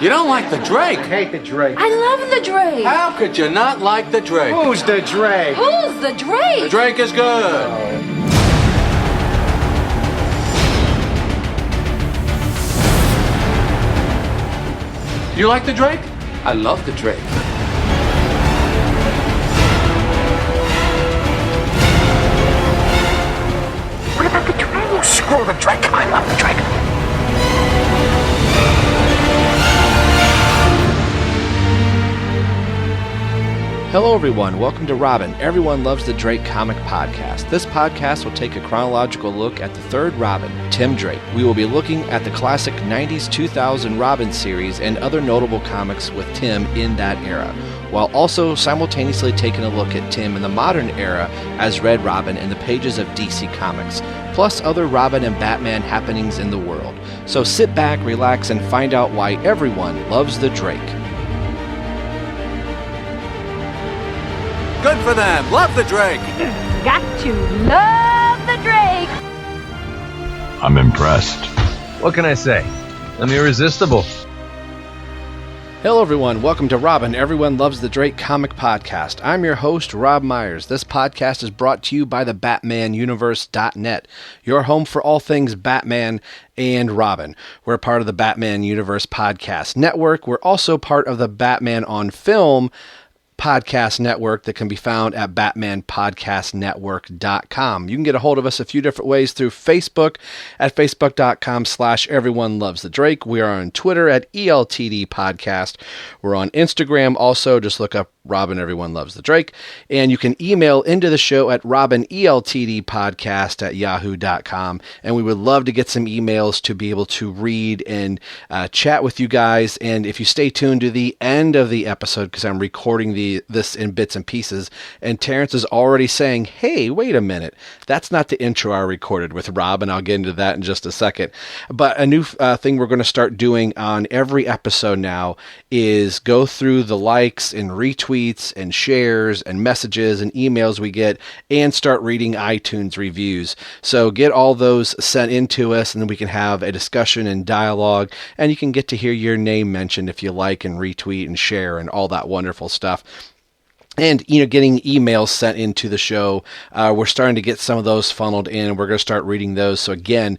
You don't like the Drake? I hate the Drake. I love the Drake. How could you not like the Drake? Who's the Drake? Who's the Drake? The Drake is good. You like the Drake? I love the Drake. What about the Drake? Oh, screw the Drake. I love the Drake. Hello everyone, welcome to Robin, Everyone Loves the Drake comic podcast. This podcast will take a chronological look at the third Robin, Tim Drake. We will be looking at the classic 90s 2000 Robin series and other notable comics with Tim in that era, while also simultaneously taking a look at Tim in the modern era as Red Robin in the pages of DC Comics, plus other Robin and Batman happenings in the world. So sit back, relax, and find out why everyone loves the Drake. Good for them. Love the Drake. Got to love the Drake. I'm impressed. What can I say? I'm irresistible. Hello everyone, welcome to Robin, Everyone Loves the Drake comic podcast. I'm your host, Rob Myers. This podcast is brought to you by the BatmanUniverse.net, your home for all things Batman and Robin. We're part of the Batman Universe Podcast Network. We're also part of the Batman on Film podcast network that can be found at batmanpodcastnetwork.com. You can get a hold of us a few different ways through Facebook at facebook.com/everyonelovesthedrake. We are on Twitter at ELTD Podcast. We're on Instagram also. Just look up Robin Everyone Loves the Drake. And you can email into the show at robineltdpodcast@yahoo.com. And we would love to get some emails to be able to read and chat with you guys. And if you stay tuned to the end of the episode, because I'm recording this in bits and pieces, and Terence is already saying, hey, wait a minute, that's not the intro I recorded with Rob, and I'll get into that in just a second. But a new thing we're going to start doing on every episode now is go through the likes and retweets and shares and messages and emails we get and start reading iTunes reviews. So get all those sent in to us, and then we can have a discussion and dialogue, and you can get to hear your name mentioned if you like and retweet and share and all that wonderful stuff. And, getting emails sent into the show, we're starting to get some of those funneled in, and we're going to start reading those. So again,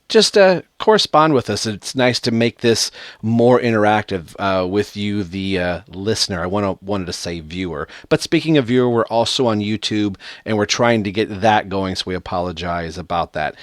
just correspond with us. It's nice to make this more interactive with you, the listener. I wanted to say viewer. But speaking of viewer, we're also on YouTube, and we're trying to get that going, so we apologize about that.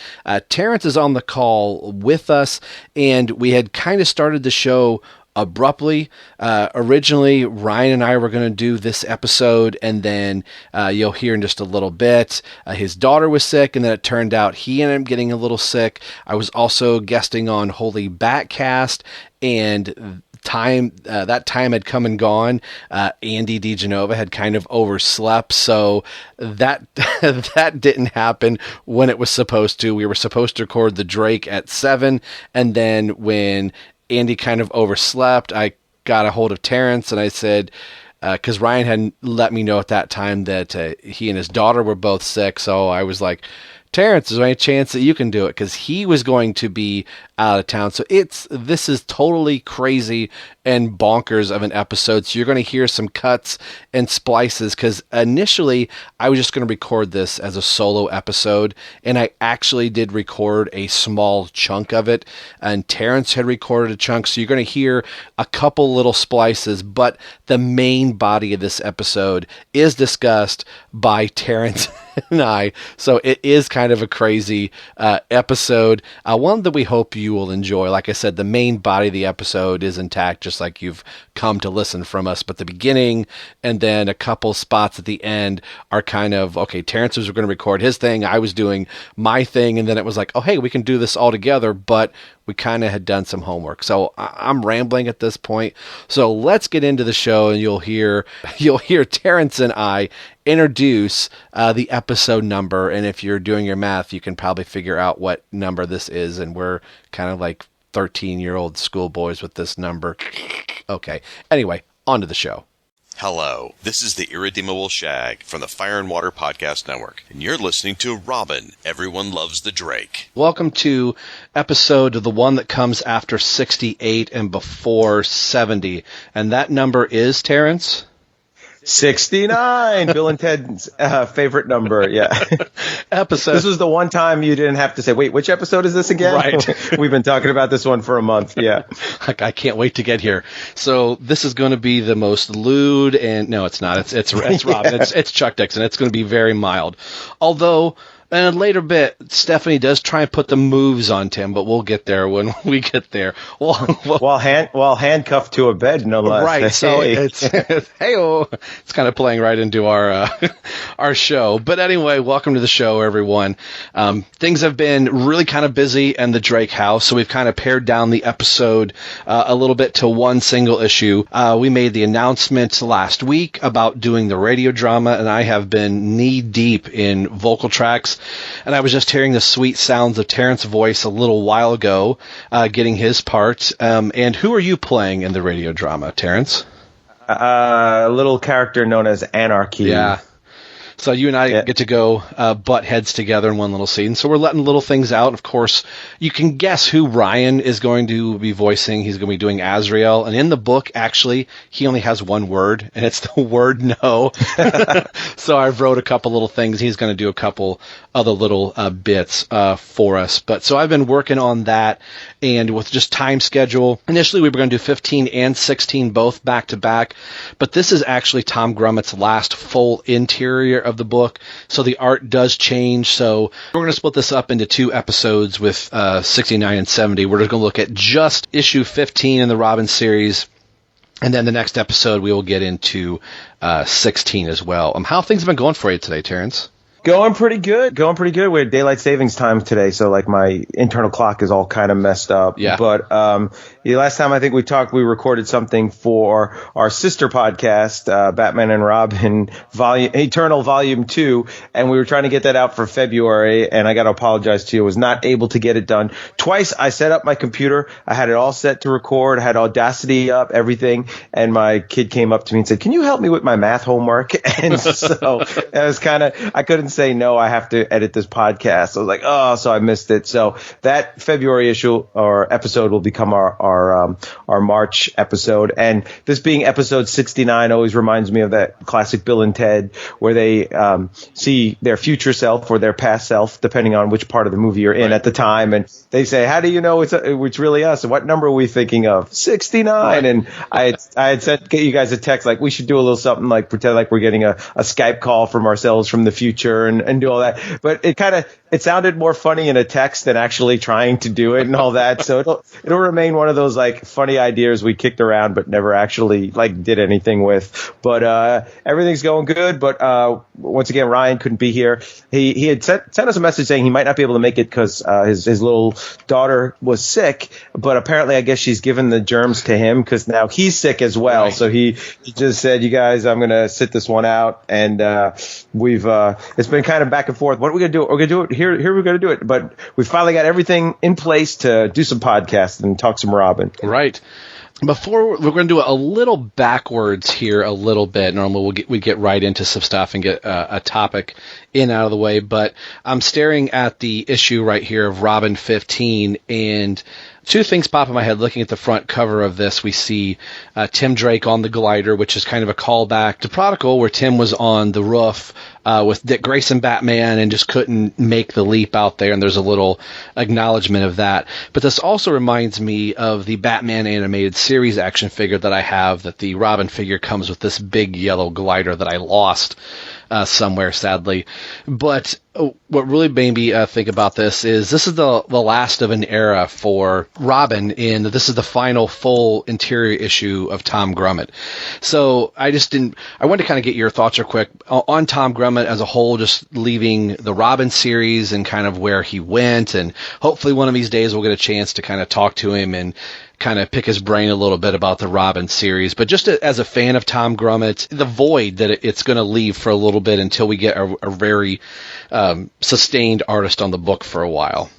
Terence is on the call with us, and we had kind of started the show abruptly. Originally, Ryan and I were going to do this episode, and then you'll hear in just a little bit, his daughter was sick, and then it turned out he ended up getting a little sick. I was also guesting on Holy Batcast, and that time had come and gone. Andy DiGenova had kind of overslept, so that that didn't happen when it was supposed to. We were supposed to record the Drake at 7, and then when Andy kind of overslept, I got a hold of Terence, and I said, because Ryan hadn't let me know at that time that he and his daughter were both sick, so I was like, Terence, is there any chance that you can do it? Because he was going to be out of town. So this is totally crazy and bonkers of an episode. So you're going to hear some cuts and splices, because initially I was just going to record this as a solo episode, and I actually did record a small chunk of it, and Terence had recorded a chunk. So you're going to hear a couple little splices, but the main body of this episode is discussed by Terence and I. So it is kind of a crazy episode, one that we hope you will enjoy. Like I said, the main body of the episode is intact, just like you've come to listen from us, but the beginning and then a couple spots at the end are kind of, okay, Terence was going to record his thing, I was doing my thing, and then it was like, oh hey, we can do this all together, but we kind of had done some homework. So I'm rambling at this point. So let's get into the show, and you'll hear Terence and I introduce the episode number. And if you're doing your math, you can probably figure out what number this is. And we're kind of like 13-year-old schoolboys with this number. Okay. Anyway, on to the show. Hello, this is the Irredeemable Shag from the Fire and Water Podcast Network, and you're listening to Robin, Everyone Loves the Drake. Welcome to episode the one that comes after 68 and before 70, and that number is, Terrence? 69, Bill and Ted's favorite number, yeah. Episode. This was the one time you didn't have to say, wait, which episode is this again? Right. We've been talking about this one for a month, yeah. I can't wait to get here. So this is going to be the most lewd, and no, it's not. It's Robin. Yeah. It's Chuck Dixon. It's going to be very mild. Although, in a later bit, Stephanie does try and put the moves on Tim, but we'll get there when we get there. While handcuffed to a bed, no less. Right, so Hey. it's kind of playing right into our our show. But anyway, welcome to the show, everyone. Things have been really kind of busy in the Drake house, so we've kind of pared down the episode a little bit to one single issue. We made the announcement last week about doing the radio drama, and I have been knee-deep in vocal tracks. And I was just hearing the sweet sounds of Terrence's voice a little while ago, getting his part. And who are you playing in the radio drama, Terrence? A little character known as Anarchy. Yeah. So you and I get to go butt heads together in one little scene. So we're letting little things out. Of course, you can guess who Ryan is going to be voicing. He's going to be doing Azrael. And in the book, actually, he only has one word, and it's the word no. So I wrote a couple little things. He's going to do a couple other little bits for us. But so I've been working on that. And with just time schedule, initially we were going to do 15 and 16 both back to back. But this is actually Tom Grummett's last full interior of the book, so the art does change. So we're going to split this up into two episodes with 69 and 70. We're just going to look at just issue 15 in the Robin series, and then the next episode we will get into 16 as well. How have things been going for you today, Terrence? Going pretty good. We had daylight savings time today, so like my internal clock is all kind of messed up. Yeah. But the last time I think we talked, we recorded something for our sister podcast, Batman and Robin Eternal Volume 2, and we were trying to get that out for February, and I got to apologize to you. I was not able to get it done. Twice I set up my computer. I had it all set to record, had Audacity up, everything, and my kid came up to me and said, "Can you help me with my math homework?" And so it was I couldn't say no, I have to edit this podcast. I was like, oh, so I missed it. So that February issue or episode will become our March episode. And this being episode 69 always reminds me of that classic Bill and Ted where they see their future self or their past self, depending on which part of the movie you're in at the time. And they say, how do you know it's really us? And what number are we thinking of? 69. And I had sent you guys a text like we should do a little something like pretend like we're getting a Skype call from ourselves from the future and do all that. But it sounded more funny in a text than actually trying to do it and all that. So it'll remain one of those like funny ideas we kicked around but never actually like did anything with. But everything's going good. But once again, Ryan couldn't be here. He had sent us a message saying he might not be able to make it because his little daughter was sick. But apparently, I guess she's given the germs to him because now he's sick as well. Right. So he just said, "You guys, I'm gonna sit this one out." And it's been kind of back and forth. What are we gonna do? We're gonna do it here. We're gonna do it. But we finally got everything in place to do some podcasts and talk some Robin. Right. Before we're going to do a little backwards here a little bit. Normally we get right into some stuff and get a topic in out of the way. But I'm staring at the issue right here of Robin 15, and two things pop in my head. Looking at the front cover of this, we see Tim Drake on the glider, which is kind of a callback to Prodigal, where Tim was on the roof with Dick Grayson Batman and just couldn't make the leap out there, and there's a little acknowledgement of that. But this also reminds me of the Batman animated series action figure that I have, that the Robin figure comes with this big yellow glider that I lost somewhere, sadly. But what really made me think about this is the last of an era for Robin, and this is the final full interior issue of Tom Grummett. So I wanted to kind of get your thoughts real quick on Tom Grummett as a whole, just leaving the Robin series and kind of where he went, and hopefully one of these days we'll get a chance to kind of talk to him and kind of pick his brain a little bit about the Robin series. But just as a fan of Tom Grummett, the void that it's going to leave for a little bit until we get a very sustained artist on the book for a while.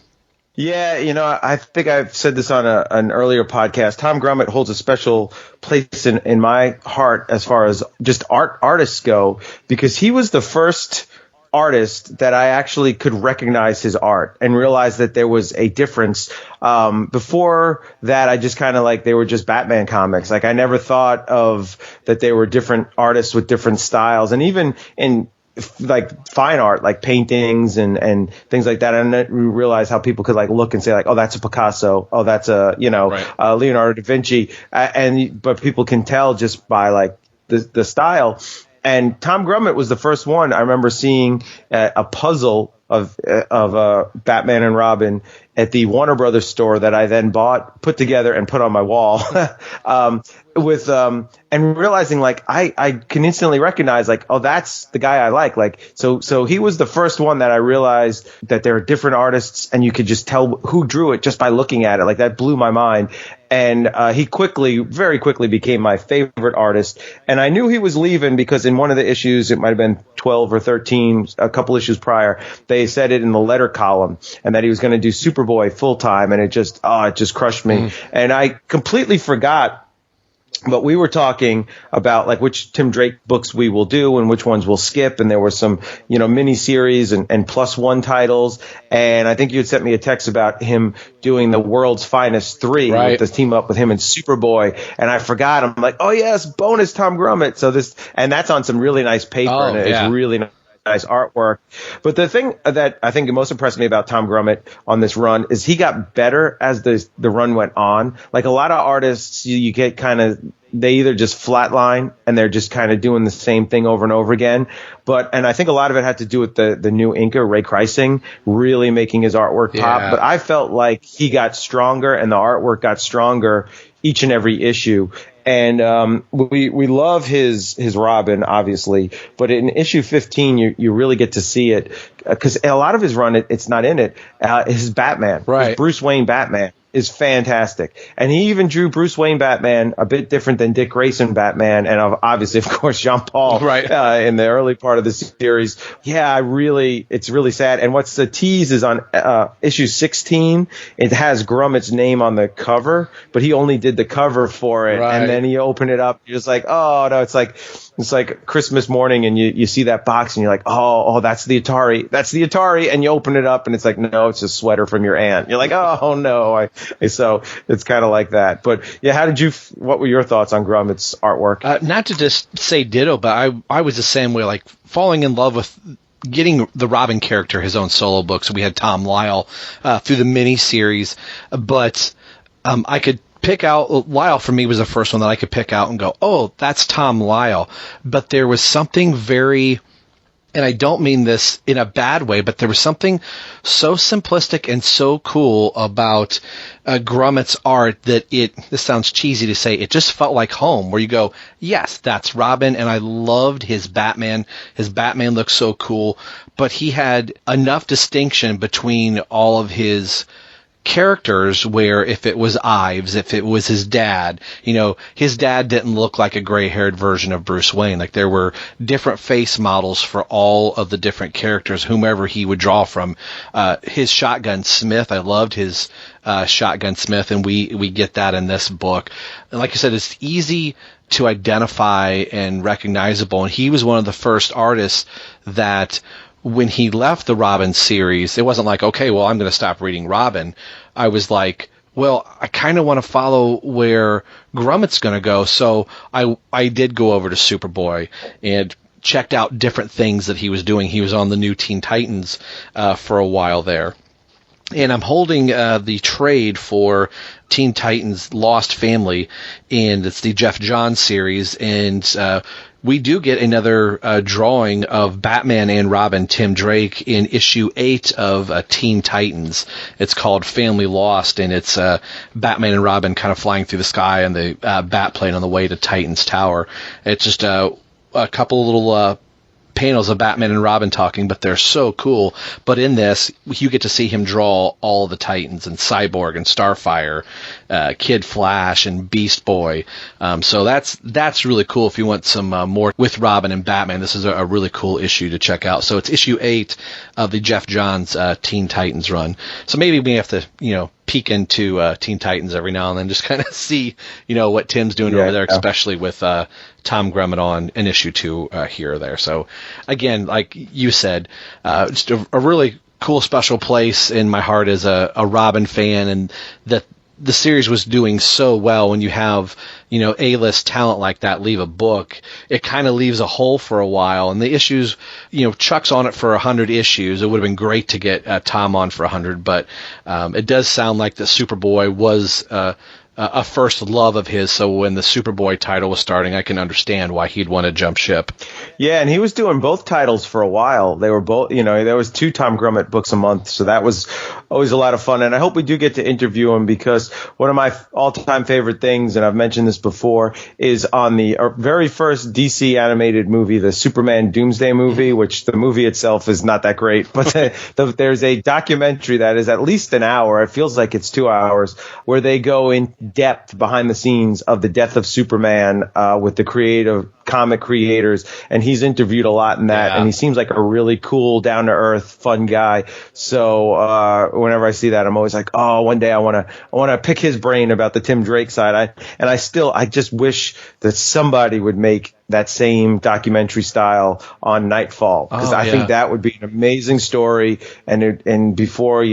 Yeah, I think I've said this on an earlier podcast. Tom Grummett holds a special place in my heart as far as just artists go, because he was the first artist that I actually could recognize his art and realize that there was a difference. Before that, I just kind of like they were just Batman comics. Like I never thought of that they were different artists with different styles, and even in like fine art, like paintings and things like that. I didn't realize how people could like look and say like, oh, that's a Picasso. Oh, that's a, Leonardo da Vinci. But people can tell just by like the style. And Tom Grummett was the first one I remember seeing a puzzle of Batman and Robin at the Warner Brothers store that I then bought, put together, and put on my wall. And realizing like I can instantly recognize like, oh, that's the guy I like. Like so he was the first one that I realized that there are different artists and you could just tell who drew it just by looking at it. Like that blew my mind. And he very quickly became my favorite artist. And I knew he was leaving because in one of the issues, it might have been 12 or 13, a couple issues prior, they said it in the letter column, and that he was going to do Superboy full time. And it just crushed me. And I completely forgot. But we were talking about like which Tim Drake books we will do and which ones we'll skip. And there were some, mini series and +1 titles. And I think you had sent me a text about him doing the World's Finest 3 with this team up with him and Superboy. And I forgot. I'm like, oh yes, bonus Tom Grummett. So that's on some really nice paper. And it's really nice artwork. But the thing that I think most impressed me about Tom Grummett on this run is he got better as the run went on. Like a lot of artists, you get kind of, they either just flatline and they're just kind of doing the same thing over and over again. And I think a lot of it had to do with the new inker, Ray Kreising, really making his artwork pop. But I felt like he got stronger and the artwork got stronger each and every issue. And we love his Robin, obviously, but in issue 15, you really get to see it because a lot of his run, it's not in it. His Batman, his Bruce Wayne Batman, is fantastic. And he even drew Bruce Wayne Batman a bit different than Dick Grayson Batman, and obviously, of course, Jean Paul in the early part of the series. Yeah, it's really sad. And what's the tease is on issue 16, it has Grummett's name on the cover, but he only did the cover for it. And then you open it up, you're just like, oh no, it's like Christmas morning, and you see that box, and you're like, oh, that's the Atari, and you open it up, and it's like, no, it's a sweater from your aunt. You're like, oh no, so it's kind of like that. But yeah, what were your thoughts on Grummett's artwork? Not to just say ditto, but I was the same way, like falling in love with getting the Robin character his own solo books. We had Tom Lyle through the mini-series, but I could pick out, Lyle for me was the first one that I could pick out and go, oh, that's Tom Lyle. But there was something very, and I don't mean this in a bad way, but there was something so simplistic and so cool about Grummett's art that this sounds cheesy to say, it just felt like home, where you go, yes, that's Robin. And I loved his Batman. His Batman looked so cool, but he had enough distinction between all of his characters where if it was Ives, if it was his dad, his dad didn't look like a gray-haired version of Bruce Wayne. Like there were different face models for all of the different characters, whomever he would draw from. His Shotgun Smith, I loved his Shotgun Smith, and we get that in this book. And like I said, it's easy to identify and recognizable, and he was one of the first artists that when he left the Robin series, it wasn't like, okay, well, I'm going to stop reading Robin. I was like, well, I kind of want to follow where Grummett's going to go. So I did go over to Superboy and checked out different things that he was doing. He was on the new Teen Titans for a while there. And I'm holding the trade for Teen Titans Lost Family, and it's the Jeff Johns series. And we do get another drawing of Batman and Robin, Tim Drake, in issue 8 of Teen Titans. It's called Family Lost, and it's Batman and Robin kind of flying through the sky and the bat plane on the way to Titan's Tower. It's just a couple little panels of Batman and Robin talking, but they're so cool. But in this, you get to see him draw all the Titans and Cyborg and Starfire, Kid Flash and Beast Boy. So that's really cool. If you want some more with Robin and Batman, this is a really cool issue to check out. So it's issue 8 of the Jeff Johns Teen Titans run. So maybe we have to, peek into Teen Titans every now and then, just kind of see, what Tim's doing over there, especially with Tom Grummett on in issue 2 here or there. So again, like you said, just a really cool special place in my heart as a Robin fan, and that the series was doing so well. When you have, A-list talent like that leave a book, it kind of leaves a hole for a while. And the issues, Chuck's on it for 100 issues. It would have been great to get Tom on for 100, but it does sound like the Superboy was a first love of his. So when the Superboy title was starting, I can understand why he'd want to jump ship. Yeah, and he was doing both titles for a while. They were both, there was 2 Tom Grummett books a month, so that was always a lot of fun. And I hope we do get to interview him, because one of my all-time favorite things, and I've mentioned this before, is on the very first DC animated movie, the Superman Doomsday movie, which the movie itself is not that great, but there's a documentary that is at least an hour. It feels like it's 2 hours, where they go in depth behind the scenes of the death of Superman with the creative comic creators, and he's interviewed a lot in that, and he seems like a really cool, down-to-earth, fun guy. So whenever I see that, I'm always like, oh, one day I want to pick his brain about the Tim Drake side. I just wish that somebody would make that same documentary style on Knightfall, because I think that would be an amazing story. And before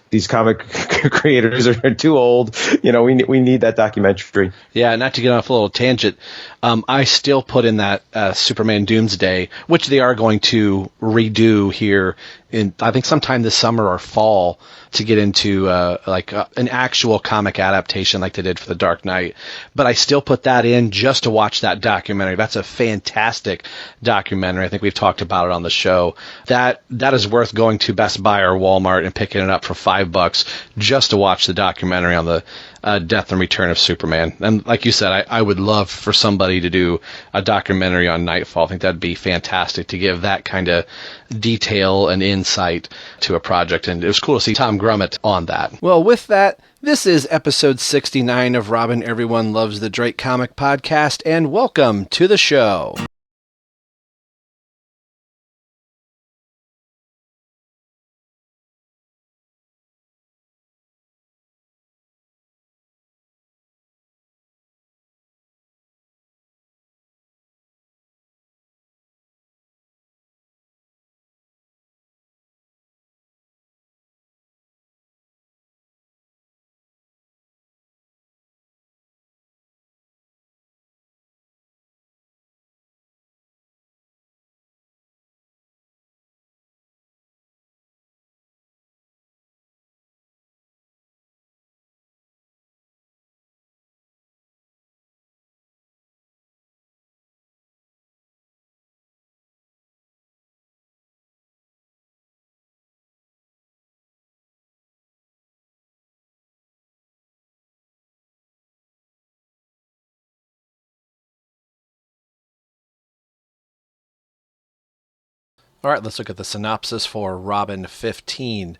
these comic creators are too old, we need that documentary. Yeah, not to get off a little tangent, I still put in that Superman Doomsday, which they are going to redo here in, I think, sometime this summer or fall, to get into an actual comic adaptation like they did for The Dark Knight. But I still put that in just to watch that documentary. That's a fantastic documentary. I think we've talked about it on the show. That is worth going to Best Buy or Walmart and picking it up for $5 just to watch the documentary on the Death and Return of Superman. And like you said, I would love for somebody to do a documentary on Knightfall. I think that'd be fantastic to give that kind of detail and insight to a project. And it was cool to see Tom Grummett on that. Well, with that, this is episode 69 of Robin Everyone Loves the Drake Comic Podcast, and welcome to the show. All right, let's look at the synopsis for Robin 15.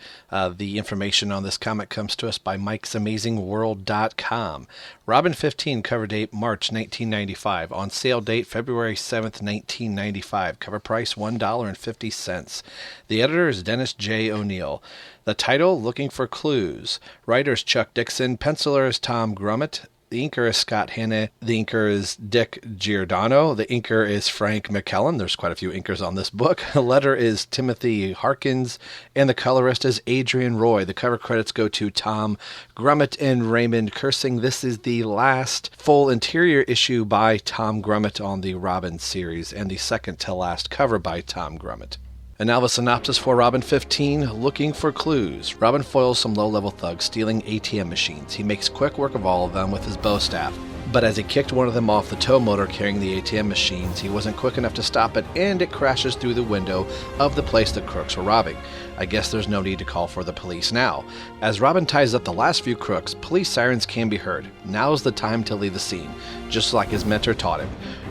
The information on this comic comes to us by Mike'sAmazingWorld.com. Robin 15, cover date March 1995. On sale date February 7th, 1995. Cover price $1.50. The editor is Dennis J. O'Neill. The title, Looking for Clues. Writers Chuck Dixon. Penciler is Tom Grummett. The inker is Scott Hanna. The inker is Dick Giordano. The inker is Frank McKellen. There's quite a few inkers on this book. The letter is Timothy Harkins. And the colorist is Adrian Roy. The cover credits go to Tom Grummett and Raymond Kersing. This is the last full interior issue by Tom Grummett on the Robin series, and the second to last cover by Tom Grummett. And now the synopsis for Robin 15, Looking for Clues. Robin foils some low-level thugs stealing ATM machines. He makes quick work of all of them with his bow staff. But as he kicked one of them off the tow motor carrying the ATM machines, he wasn't quick enough to stop it, and it crashes through the window of the place the crooks were robbing. I guess there's no need to call for the police now. As Robin ties up the last few crooks, police sirens can be heard. Now's the time to leave the scene, just like his mentor taught him.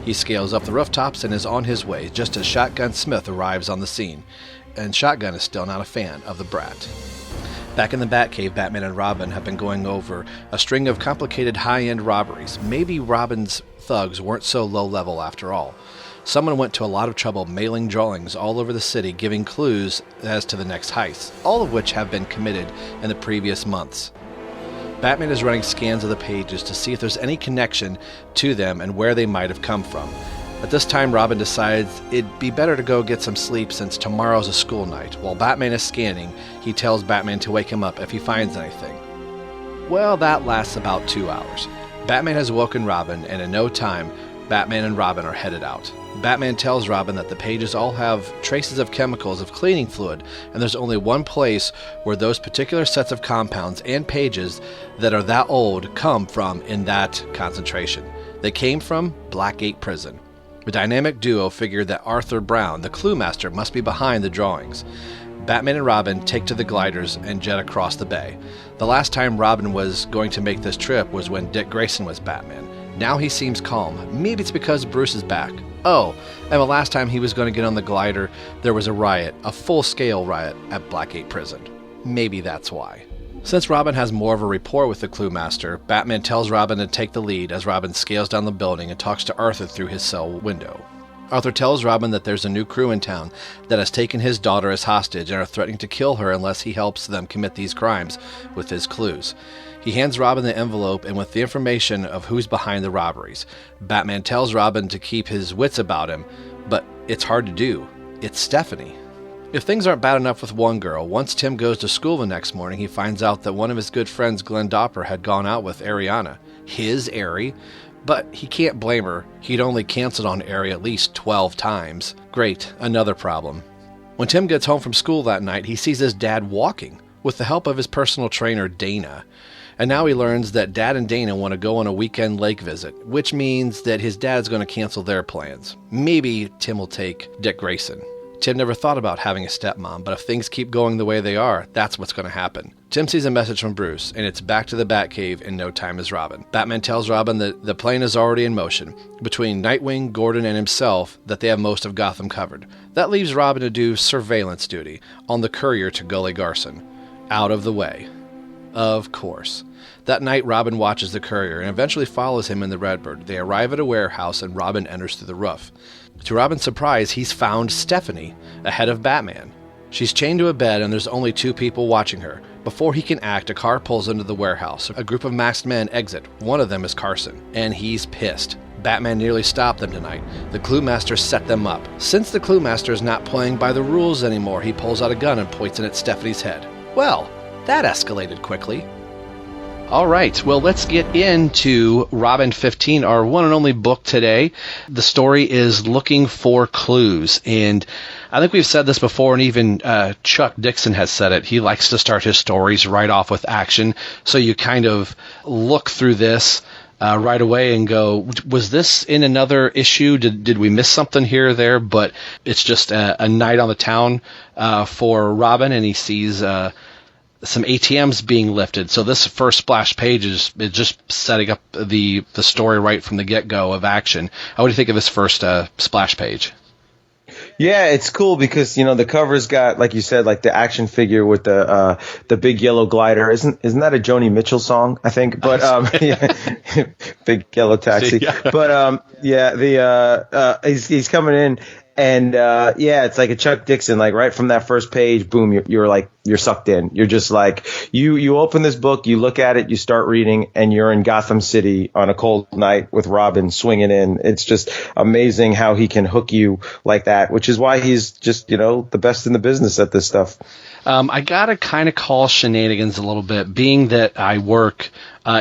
He scales up the rooftops and is on his way just as Shotgun Smith arrives on the scene. And Shotgun is still not a fan of the brat. Back in the Batcave, Batman and Robin have been going over a string of complicated high-end robberies. Maybe Robin's thugs weren't so low-level after all. Someone went to a lot of trouble mailing drawings all over the city giving clues as to the next heist, all of which have been committed in the previous months. Batman is running scans of the pages to see if there's any connection to them and where they might have come from. At this time, Robin decides it'd be better to go get some sleep since tomorrow's a school night. While Batman is scanning, he tells Batman to wake him up if he finds anything. Well, that lasts about 2 hours. Batman has woken Robin, and in no time, Batman and Robin are headed out. Batman tells Robin that the pages all have traces of chemicals of cleaning fluid, and there's only one place where those particular sets of compounds and pages that are that old come from in that concentration. They came from Blackgate Prison. The dynamic duo figured that Arthur Brown, the clue master, must be behind the drawings. Batman and Robin take to the gliders and jet across the bay. The last time Robin was going to make this trip was when Dick Grayson was Batman. Now he seems calm. Maybe it's because Bruce is back. Oh, and the last time he was going to get on the glider, there was a riot, a full-scale riot at Blackgate Prison. Maybe that's why. Since Robin has more of a rapport with the clue master, Batman tells Robin to take the lead as Robin scales down the building and talks to Arthur through his cell window. Arthur tells Robin that there's a new crew in town that has taken his daughter as hostage and are threatening to kill her unless he helps them commit these crimes with his clues. He hands Robin the envelope and with the information of who's behind the robberies. Batman tells Robin to keep his wits about him, but it's hard to do. It's Stephanie. If things aren't bad enough with one girl, once Tim goes to school the next morning, he finds out that one of his good friends, Glenn Dopper, had gone out with Ariana. His Ari? But he can't blame her. He'd only canceled on Ari at least 12 times. Great, another problem. When Tim gets home from school that night, he sees his dad walking, with the help of his personal trainer, Dana. And now he learns that Dad and Dana want to go on a weekend lake visit, which means that his dad's going to cancel their plans. Maybe Tim will take Dick Grayson. Tim never thought about having a stepmom, but if things keep going the way they are, that's what's going to happen. Tim sees a message from Bruce, and it's back to the Batcave in no time as Robin. Batman tells Robin that the plane is already in motion. Between Nightwing, Gordon, and himself, that they have most of Gotham covered. That leaves Robin to do surveillance duty on the courier to Gully Garson. Out of the way. Of course. That night, Robin watches the courier and eventually follows him in the Redbird. They arrive at a warehouse, and Robin enters through the roof. To Robin's surprise, he's found Stephanie, ahead of Batman. She's chained to a bed, and there's only 2 people watching her. Before he can act, a car pulls into the warehouse. A group of masked men exit. One of them is Carson, and he's pissed. Batman nearly stopped them tonight. The Clue Master set them up. Since the Clue Master is not playing by the rules anymore, he pulls out a gun and points it at Stephanie's head. Well, that escalated quickly. All right, well, let's get into Robin 15, our one and only book today. The story is Looking for Clues, and I think we've said this before, and even Chuck Dixon has said it. He likes to start his stories right off with action, so you kind of look through this right away and go, was this in another issue? Did we miss something here or there? But it's just a night on the town for Robin, and he sees some ATMs being lifted. So this first splash page is just setting up the story right from the get-go of action. What do you think of this first splash page? Yeah, it's cool because, you know, the cover's got, like you said, like the action figure with the big yellow glider. Isn't that a Joni Mitchell song, I think? But yeah, Big Yellow Taxi. Yeah. But yeah, he's coming in. And, yeah, it's like a Chuck Dixon, like right from that first page, boom, you're sucked in. You're just like, you open this book, you look at it, you start reading, and you're in Gotham City on a cold night with Robin swinging in. It's just amazing how he can hook you like that, which is why he's just, you know, the best in the business at this stuff. I gotta kind of call shenanigans a little bit, being that I work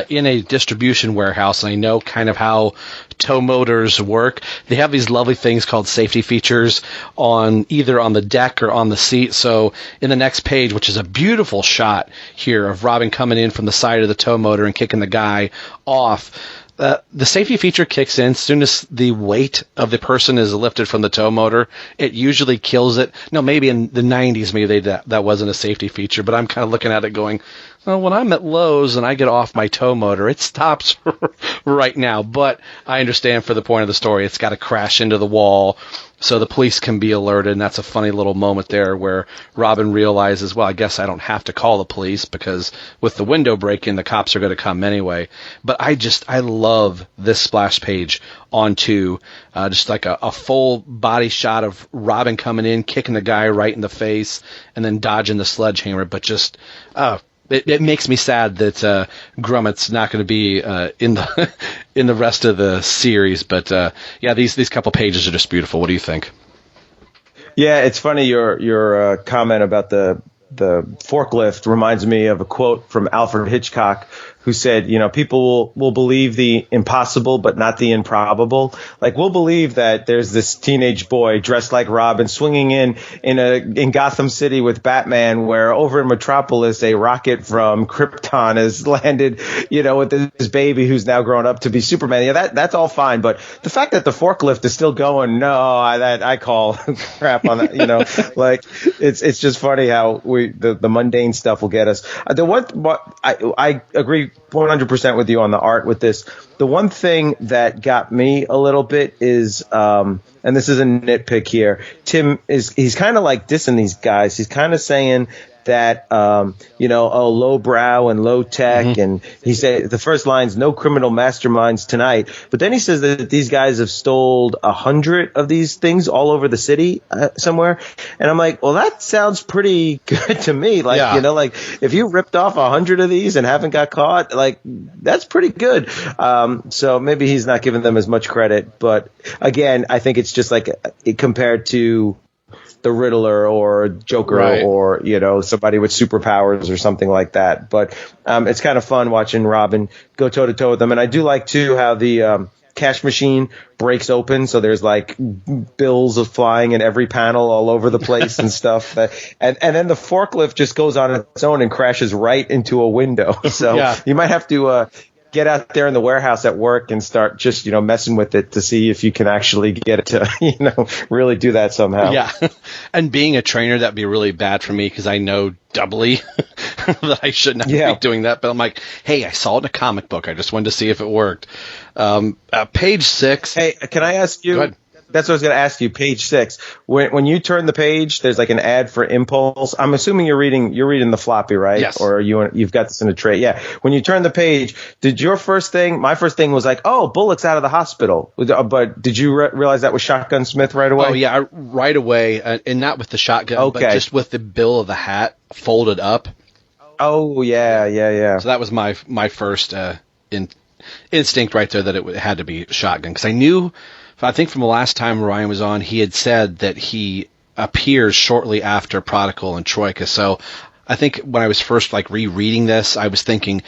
in a distribution warehouse, and I know kind of how tow motors work. They have these lovely things called safety features on either on the deck or on the seat. So in the next page, which is a beautiful shot here of Robin coming in from the side of the tow motor and kicking the guy off, the safety feature kicks in as soon as the weight of the person is lifted from the tow motor. It usually kills it. No, maybe in the 90s, maybe that wasn't a safety feature, but I'm kind of looking at it going, well, when I'm at Lowe's and I get off my tow motor, it stops right now. But I understand for the point of the story, it's got to crash into the wall so the police can be alerted. And that's a funny little moment there where Robin realizes, well, I guess I don't have to call the police because with the window break-in, the cops are going to come anyway. But I love this splash page onto just like a full body shot of Robin coming in, kicking the guy right in the face, and then dodging the sledgehammer. But just it makes me sad that Grummet's not going to be in the in the rest of the series. But yeah, these couple pages are just beautiful. What do you think? Yeah, it's funny your comment about the forklift reminds me of a quote from Alfred Hitchcock, who said, people will believe the impossible, but not the improbable. Like, we'll believe that there's this teenage boy dressed like Robin swinging in Gotham City with Batman, where over in Metropolis, a rocket from Krypton has landed, with his baby who's now grown up to be Superman. Yeah, that's all fine. But the fact that the forklift is still going, I call crap on that, like it's just funny how the mundane stuff will get us. I agree 100% with you on the art with this. The one thing that got me a little bit is, and this is a nitpick here, he's kind of like dissing these guys. He's kind of saying that, lowbrow and low tech. And he said the first line's no criminal masterminds tonight. But then he says that these guys have stole 100 of these things all over the city somewhere. And I'm like, well, that sounds pretty good to me. Like, like if you ripped off 100 of these and haven't got caught, like that's pretty good. So maybe he's not giving them as much credit. But again, I think it's just like compared to the Riddler or Joker, right, or somebody with superpowers or something like that. But it's kind of fun watching Robin go toe to toe with them. And I do like too how the cash machine breaks open, so there's like bills of flying in every panel all over the place and stuff. And then the forklift just goes on its own and crashes right into a window. So you might have to get out there in the warehouse at work and start just, messing with it to see if you can actually get it to, really do that somehow. Yeah. And being a trainer, that'd be really bad for me because I know doubly that I should not be doing that. But I'm like, hey, I saw it in a comic book. I just wanted to see if it worked. Page 6. Hey, can I ask you? Go ahead. That's what I was going to ask you. Page 6. When you turn the page, there's like an ad for Impulse. I'm assuming you're reading the floppy, right? Yes. Or you've got this in a tray. Yeah. When you turn the page, my first thing was like, oh, Bullock's out of the hospital. But did you realize that was Shotgun Smith right away? Oh yeah, right away, and not with the shotgun, but just with the bill of the hat folded up. Oh yeah. So that was my first instinct right there that it had to be shotgun because I think from the last time Ryan was on, he had said that he appears shortly after Prodigal and Troika. So I think when I was first rereading this, I was thinking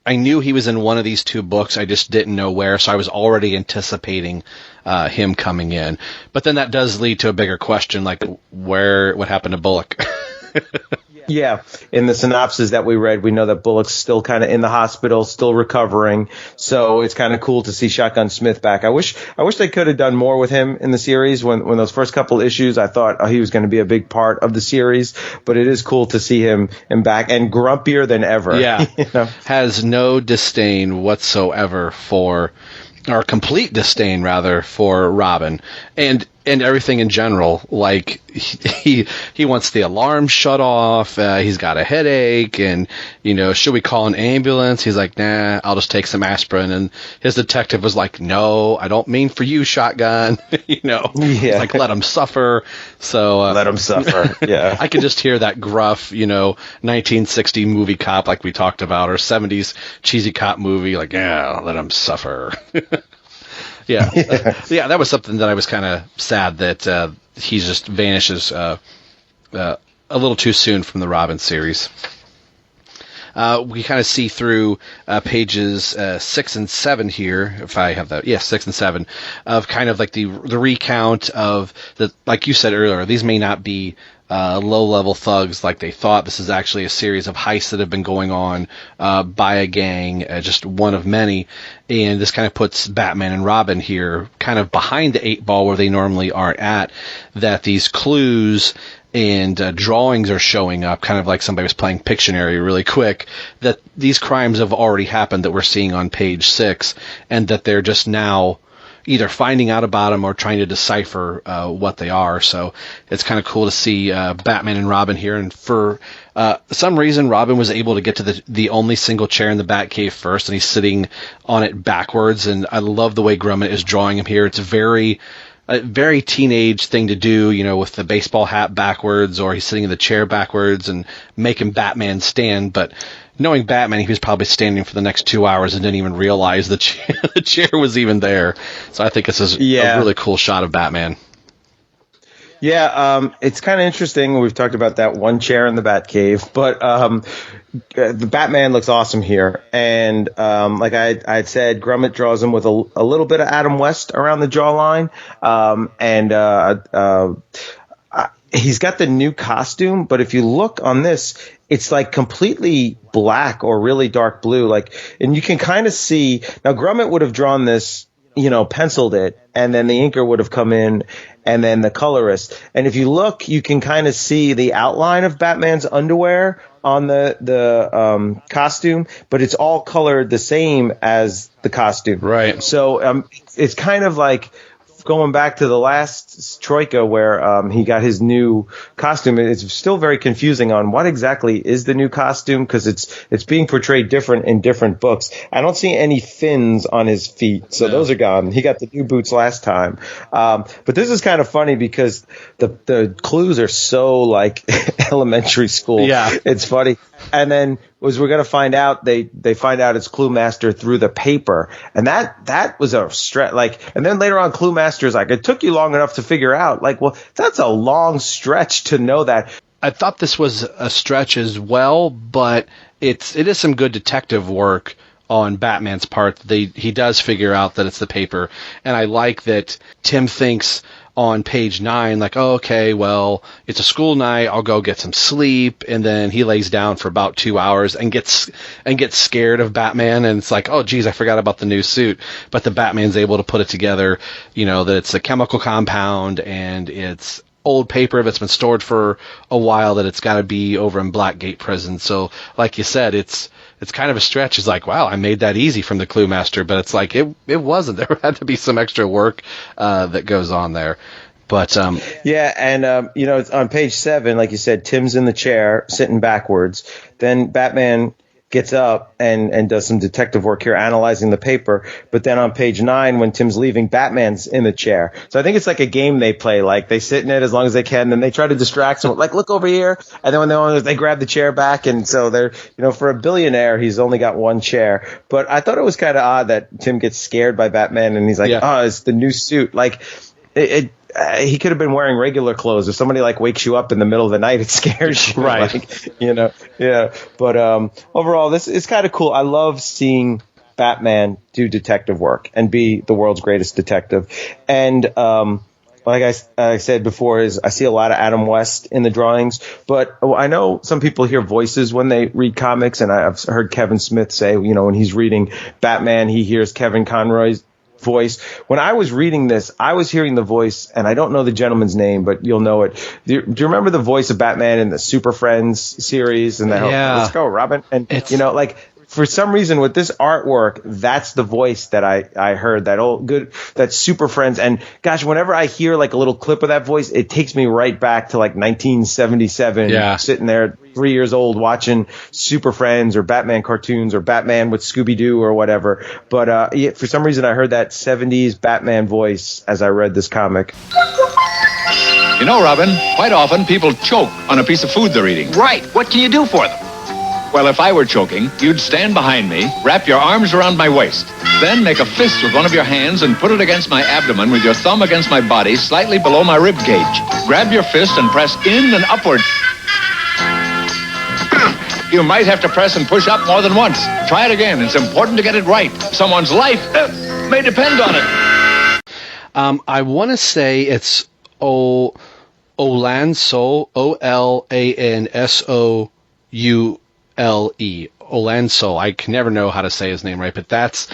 I knew he was in one of these two books. I just didn't know where. So I was already anticipating him coming in. But then that does lead to a bigger question, like what happened to Bullock? Yeah. In the synopsis that we read, we know that Bullock's still kind of in the hospital, still recovering. So it's kind of cool to see Shotgun Smith back. I wish they could have done more with him in the series. When those first couple issues, I thought he was going to be a big part of the series, but it is cool to see him back and grumpier than ever. Yeah. Has no disdain whatsoever or complete disdain rather for Robin and everything in general. Like he wants the alarm shut off. He's got a headache, and should we call an ambulance? He's like, nah, I'll just take some aspirin. And his detective was like, no, I don't mean for you, Shotgun. He's like, let him suffer. So let him suffer. Yeah, I could just hear that gruff, 1960 movie cop like we talked about, or 70s cheesy cop movie, like, yeah, let him suffer. Yeah, that was something that I was kind of sad that he just vanishes a little too soon from the Robin series. We kind of see through pages 6 and 7 here, if I have that. Yes, 6 and 7, of kind of like the recount of like you said earlier, these may not be low-level thugs like they thought. This is actually a series of heists that have been going on by a gang, just one of many. And this kind of puts Batman and Robin here kind of behind the 8 ball where they normally aren't at, that these clues and drawings are showing up, kind of like somebody was playing Pictionary really quick, that these crimes have already happened that we're seeing on page 6, and that they're just now either finding out about them or trying to decipher what they are. So it's kind of cool to see Batman and Robin here. And for some reason, Robin was able to get to the only single chair in the Batcave first, and he's sitting on it backwards. And I love the way Grummett is drawing him here. It's a very teenage thing to do, with the baseball hat backwards, or he's sitting in the chair backwards and making Batman stand. But knowing Batman, he was probably standing for the next 2 hours and didn't even realize the chair was even there. So I think this is a really cool shot of Batman. Yeah, it's kind of interesting. We've talked about that one chair in the Batcave, but the Batman looks awesome here. And like I had said, Grummett draws him with a little bit of Adam West around the jawline. He's got the new costume, but if you look on this, it's like completely black or really dark blue. And you can kind of see now Grummett would have drawn this, penciled it, and then the inker would have come in, and then the colorist. And if you look, you can kind of see the outline of Batman's underwear on the costume, but it's all colored the same as the costume. Right. So it's kind of like going back to the last Troika where he got his new costume. It's still very confusing on what exactly is the new costume, because it's being portrayed different in different books. I don't see any fins on his feet, so those are gone. He got the new boots last time. But this is kind of funny because the clues are so like elementary school. Yeah. It's funny. And then we're going to find out, they find out it's Clue Master through the paper. And that was a stretch. And then later on, Clue Master is like, it took you long enough to figure out. Well, that's a long stretch to know that. I thought this was a stretch as well, but it is some good detective work on Batman's part. He does figure out that it's the paper. And I like that Tim thinks on page 9, okay, well, it's a school night, I'll go get some sleep, and then he lays down for about 2 hours and gets scared of Batman, and it's like, oh geez, I forgot about the new suit. But the Batman's able to put it together, that it's a chemical compound and it's old paper that's been stored for a while, that it's got to be over in Blackgate Prison. So like you said, it's kind of a stretch. It's like, wow, I made that easy from the Clue Master, but it's like it wasn't. There had to be some extra work that goes on there. But yeah, and it's on page 7, like you said, Tim's in the chair sitting backwards. Then Batman gets up and does some detective work here, analyzing the paper. But then on page 9, when Tim's leaving, Batman's in the chair. So I think it's like a game they play. They sit in it as long as they can, then they try to distract him. Look over here. And then when they grab the chair back. And so they're, for a billionaire, he's only got one chair. But I thought it was kind of odd that Tim gets scared by Batman and he's like, oh, it's the new suit. He could have been wearing regular clothes. If somebody wakes you up in the middle of the night, it scares you. Right. Yeah. But overall, this is kind of cool. I love seeing Batman do detective work and be the world's greatest detective. And like I said before, I see a lot of Adam West in the drawings. But I know some people hear voices when they read comics, and I've heard Kevin Smith say, when he's reading Batman, he hears Kevin Conroy's voice. When I was reading this, I was hearing the voice, and I don't know the gentleman's name, but you'll know it. Do you remember the voice of Batman in the Super Friends series? And let's go, Robin. And for some reason with this artwork, that's the voice that I heard, that Super Friends. And gosh, whenever I hear a little clip of that voice, it takes me right back to 1977, sitting there 3 years old watching Super Friends or Batman cartoons or Batman with Scooby-Doo or whatever. But for some reason I heard that 70s Batman voice as I read this comic. Robin, quite often people choke on a piece of food they're eating. Right. What can you do for them? Well, if I were choking, you'd stand behind me, wrap your arms around my waist, then make a fist with one of your hands and put it against my abdomen with your thumb against my body, slightly below my rib cage. Grab your fist and press in and upward. You might have to press and push up more than once. Try it again. It's important to get it right. Someone's life may depend on it. I want to say it's Olanso, Olansoule. Olanso. I can never know how to say his name right, but that's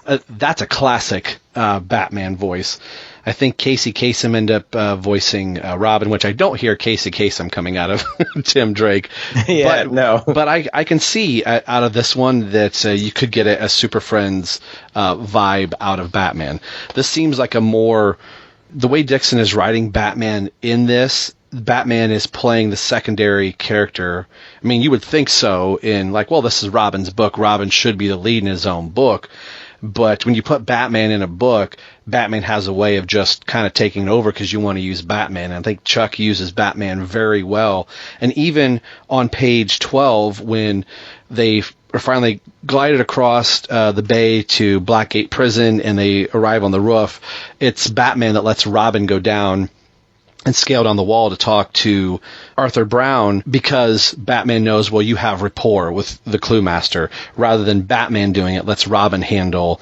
That's a classic Batman voice. I think Casey Kasem ended up voicing Robin, which I don't hear Casey Kasem coming out of Tim Drake. Yeah, but, no. But I can see out of this one that you could get a Super Friends vibe out of Batman. This seems like the way Dixon is writing Batman in this, Batman is playing the secondary character. I mean, you would think so in this is Robin's book. Robin should be the lead in his own book. But when you put Batman in a book, Batman has a way of just kind of taking over because you want to use Batman. And I think Chuck uses Batman very well. And even on page 12, when they are finally glided across the bay to Blackgate Prison and they arrive on the roof, it's Batman that lets Robin go down and scale down the wall to talk to Arthur Brown because Batman knows, well, you have rapport with the Clue Master. Rather than Batman doing it, lets Robin handle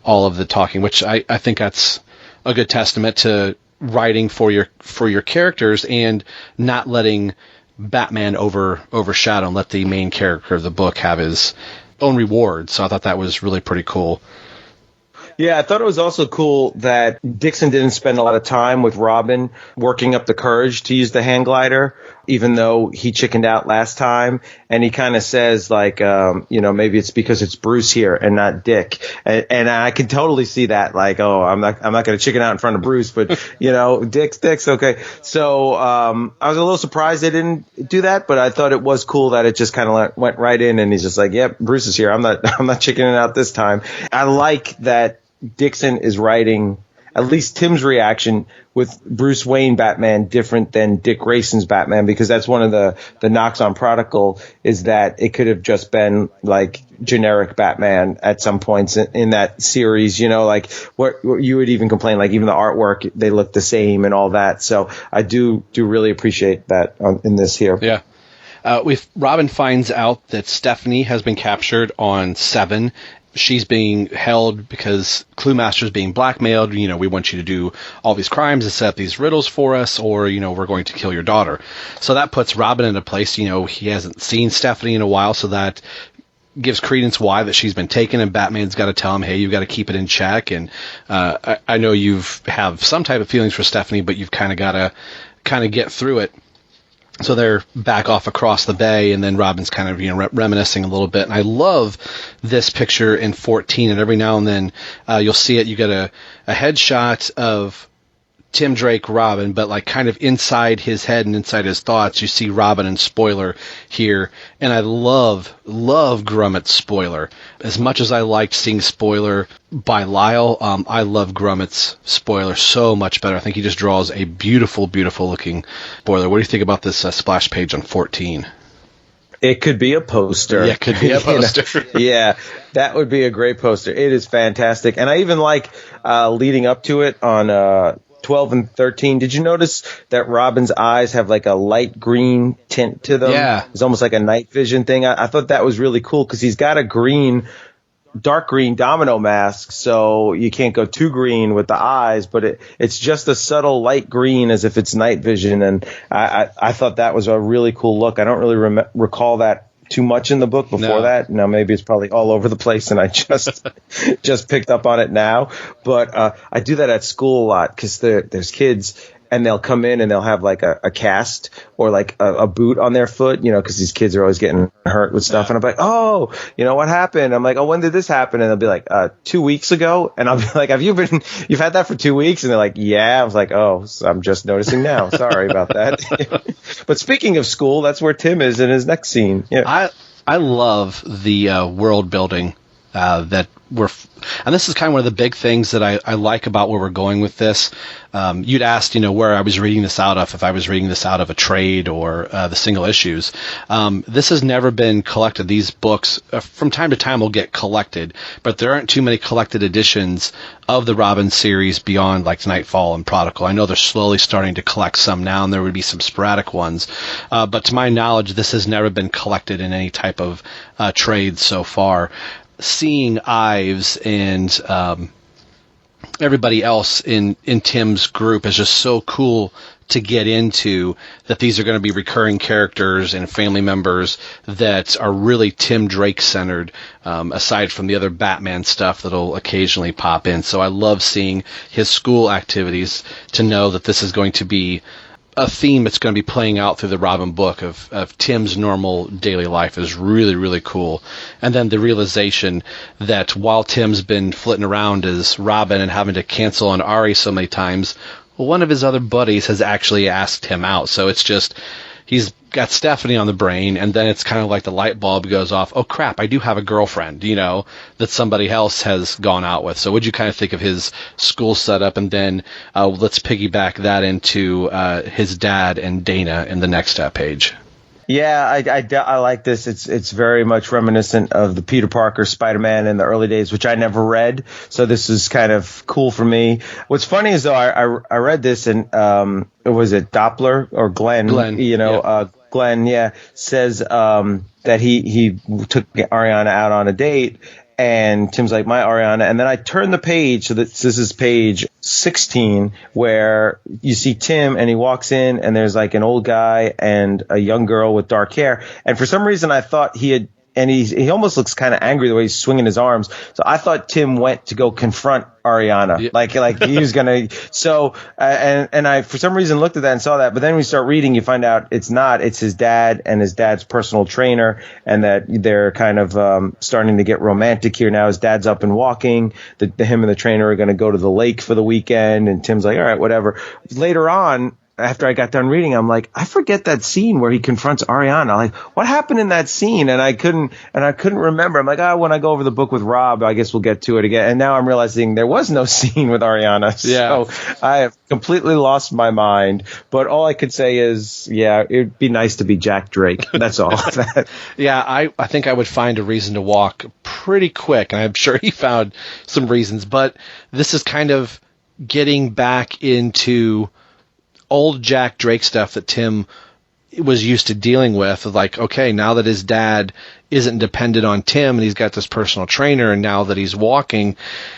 all of the talking, which I think that's a good testament to writing for your characters and not letting Batman overshadow and let the main character of the book have his own reward. So I thought that was really pretty cool. Yeah, I thought it was also cool that Dixon didn't spend a lot of time with Robin working up the courage to use the hand glider, even though he chickened out last time. And he kind of says, maybe it's because it's Bruce here and not Dick. And I can totally see that, I'm not going to chicken out in front of Bruce, but, Dick's okay. So I was a little surprised they didn't do that, but I thought it was cool that it just kind of went right in and he's just like, yep, Bruce is here. I'm not chickening out this time. I like that Dixon is writing at least Tim's reaction with Bruce Wayne Batman different than Dick Grayson's Batman, because that's one of the knocks on Prodigal is that it could have just been like generic Batman at some points in that series, what you would even complain, like even the artwork, they look the same and all that. So I do really appreciate that in this here. Yeah. Robin finds out that Stephanie has been captured on 7. She's being held because Clue Master's being blackmailed. We want you to do all these crimes and set up these riddles for us, or, we're going to kill your daughter. So that puts Robin in a place, he hasn't seen Stephanie in a while, so that gives credence why that she's been taken, and Batman's got to tell him, hey, you've got to keep it in check. And I know have some type of feelings for Stephanie, but you've kind of got to get through it. So they're back off across the bay, and then Robin's kind of reminiscing a little bit. And I love this picture in 14, and every now and then you'll see it. You get a headshot of Tim Drake Robin, but kind of inside his head and inside his thoughts, you see Robin and Spoiler here. And I love Grummet's Spoiler. As much as I liked seeing Spoiler by Lyle, I love Grummet's Spoiler so much better. I think he just draws a beautiful, beautiful looking Spoiler. What do you think about this splash page on 14? It could be a poster. Yeah, it could be a poster. Yeah, that would be a great poster. It is fantastic. And I even like leading up to it on 12 and 13. Did you notice that Robin's eyes have a light green tint to them? Yeah. It's almost like a night vision thing. I thought that was really cool because he's got a dark green domino mask, so you can't go too green with the eyes, but it's just a subtle light green as if it's night vision. And I thought that was a really cool look. I don't really recall that too much in the book before that. Now maybe it's probably all over the place and I just picked up on it now. But I do that at school a lot because there's kids and they'll come in and they'll have a cast or a boot on their foot, because these kids are always getting hurt with stuff. And I'm like, oh, what happened? I'm like, oh, when did this happen? And they'll be like, 2 weeks ago. And I'll be like, you've had that for 2 weeks? And they're like, yeah. I was like, oh, so I'm just noticing now. Sorry about that. But speaking of school, that's where Tim is in his next scene. Yeah. I love the world building that and this is kind of one of the big things that I like about where we're going with this. You'd asked, where I was reading this out of, if I was reading this out of a trade or the single issues. This has never been collected. These books, from time to time, will get collected, but there aren't too many collected editions of the Robin series beyond Knightfall and Prodigal. I know they're slowly starting to collect some now, and there would be some sporadic ones. But to my knowledge, this has never been collected in any type of trade so far. Seeing Ives and everybody else in Tim's group is just so cool to get into, that these are going to be recurring characters and family members that are really Tim Drake centered, aside from the other Batman stuff that'll occasionally pop in. So I love seeing his school activities, to know that this is going to be a theme that's going to be playing out through the Robin book of Tim's normal daily life is really, really cool. And then the realization that while Tim's been flitting around as Robin and having to cancel on Ari so many times, one of his other buddies has actually asked him out. So it's just, he's got Stephanie on the brain, and then it's kind of like the light bulb goes off. Oh crap, I do have a girlfriend, that somebody else has gone out with. So what'd you kind of think of his school setup? And then let's piggyback that into his dad and Dana in the next page. Yeah, I like this. It's very much reminiscent of the Peter Parker Spider-Man in the early days, which I never read. So this is kind of cool for me. What's funny is, though, I read this, and was it Doppler or Glenn? Glenn, says that he took Ariana out on a date. And Tim's like, my Ariana. And then I turn the page, so this is page 16, where you see Tim, and he walks in, and there's like an old guy and a young girl with dark hair. And for some reason, I thought he almost looks kind of angry the way he's swinging his arms. So I thought Tim went to go confront Ariana, like he was gonna. So and I for some reason looked at that and saw that, but then we start reading, you find out it's not. It's his dad and his dad's personal trainer, and that they're kind of starting to get romantic here now. His dad's up and walking. Him and the trainer are going to go to the lake for the weekend, and Tim's like, all right, whatever. Later on, after I got done reading, I'm like, I forget that scene where he confronts Ariana. Like, what happened in that scene? And I couldn't remember. I'm like, when I go over the book with Rob, I guess we'll get to it again. And now I'm realizing there was no scene with Ariana. Yeah. So I have completely lost my mind. But all I could say is, it'd be nice to be Jack Drake. That's all. Yeah, I think I would find a reason to walk pretty quick. And I'm sure he found some reasons. But this is kind of getting back into old Jack Drake stuff that Tim was used to dealing with. Like, okay, now that his dad isn't dependent on Tim and he's got this personal trainer, and now that he's walking,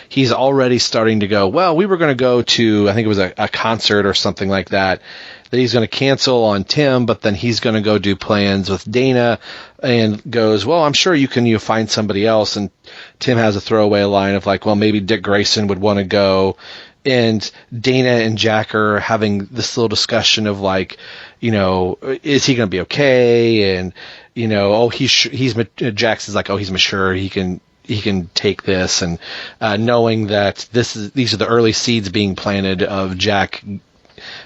he's already starting to go, well, we were going to go to, I think it was a concert or something like that he's going to cancel on Tim, but then he's going to go do plans with Dana, and goes, well, I'm sure you can find somebody else. And Tim has a throwaway line of like, well, maybe Dick Grayson would want to go. And Dana and Jack are having this little discussion of like, is he going to be okay? And, Jackson's like, oh, he's mature. He can take this. And, knowing that these are the early seeds being planted of Jack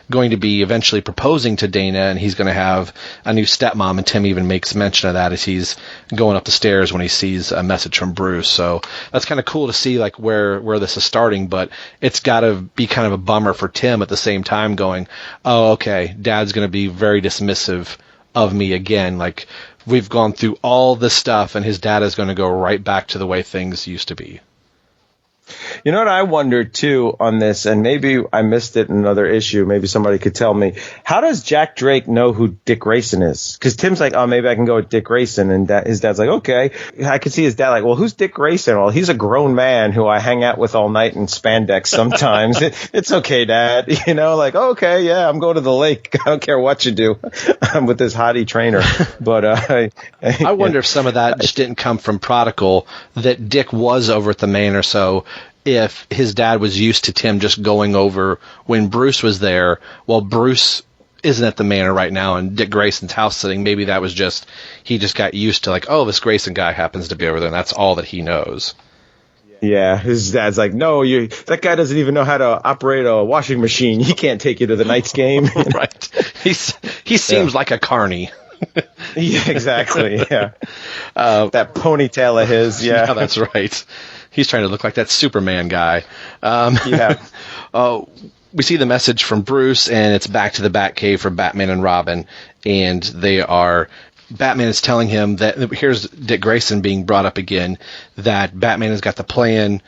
going to be eventually proposing to Dana, and he's going to have a new stepmom, and Tim even makes mention of that as he's going up the stairs when he sees a message from Bruce. So that's kind of cool to see like where this is starting, but it's got to be kind of a bummer for Tim at the same time, going, oh, okay, Dad's going to be very dismissive of me again. Like, we've gone through all this stuff, and his dad is going to go right back to the way things used to be. You know what I wondered too on this, and maybe I missed it in another issue, maybe somebody could tell me, how does Jack Drake know who Dick Grayson is? Because Tim's like, oh, maybe I can go with Dick Grayson, and his dad's like, okay. I could see his dad like, well, who's Dick Grayson? Well, he's a grown man who I hang out with all night in spandex sometimes. It's okay, Dad. Like, okay, yeah, I'm going to the lake. I don't care what you do. I'm with this hottie trainer. But I wonder if some of that just didn't come from Prodigal, that Dick was over at the manor, so if his dad was used to Tim just going over when Bruce was there, while Bruce isn't at the manor right now and Dick Grayson's house sitting, maybe that was just, he just got used to like, oh, this Grayson guy happens to be over there, and that's all that he knows. Yeah, his dad's like, no, that guy doesn't even know how to operate a washing machine. He can't take you to the Knights game. Right. He seems like a carny. Yeah, exactly. Yeah. That ponytail of his. Yeah, that's right. He's trying to look like that Superman guy. We see the message from Bruce, and it's back to the Batcave for Batman and Robin. And Batman is telling him that, here's Dick Grayson being brought up again, that Batman has got the plan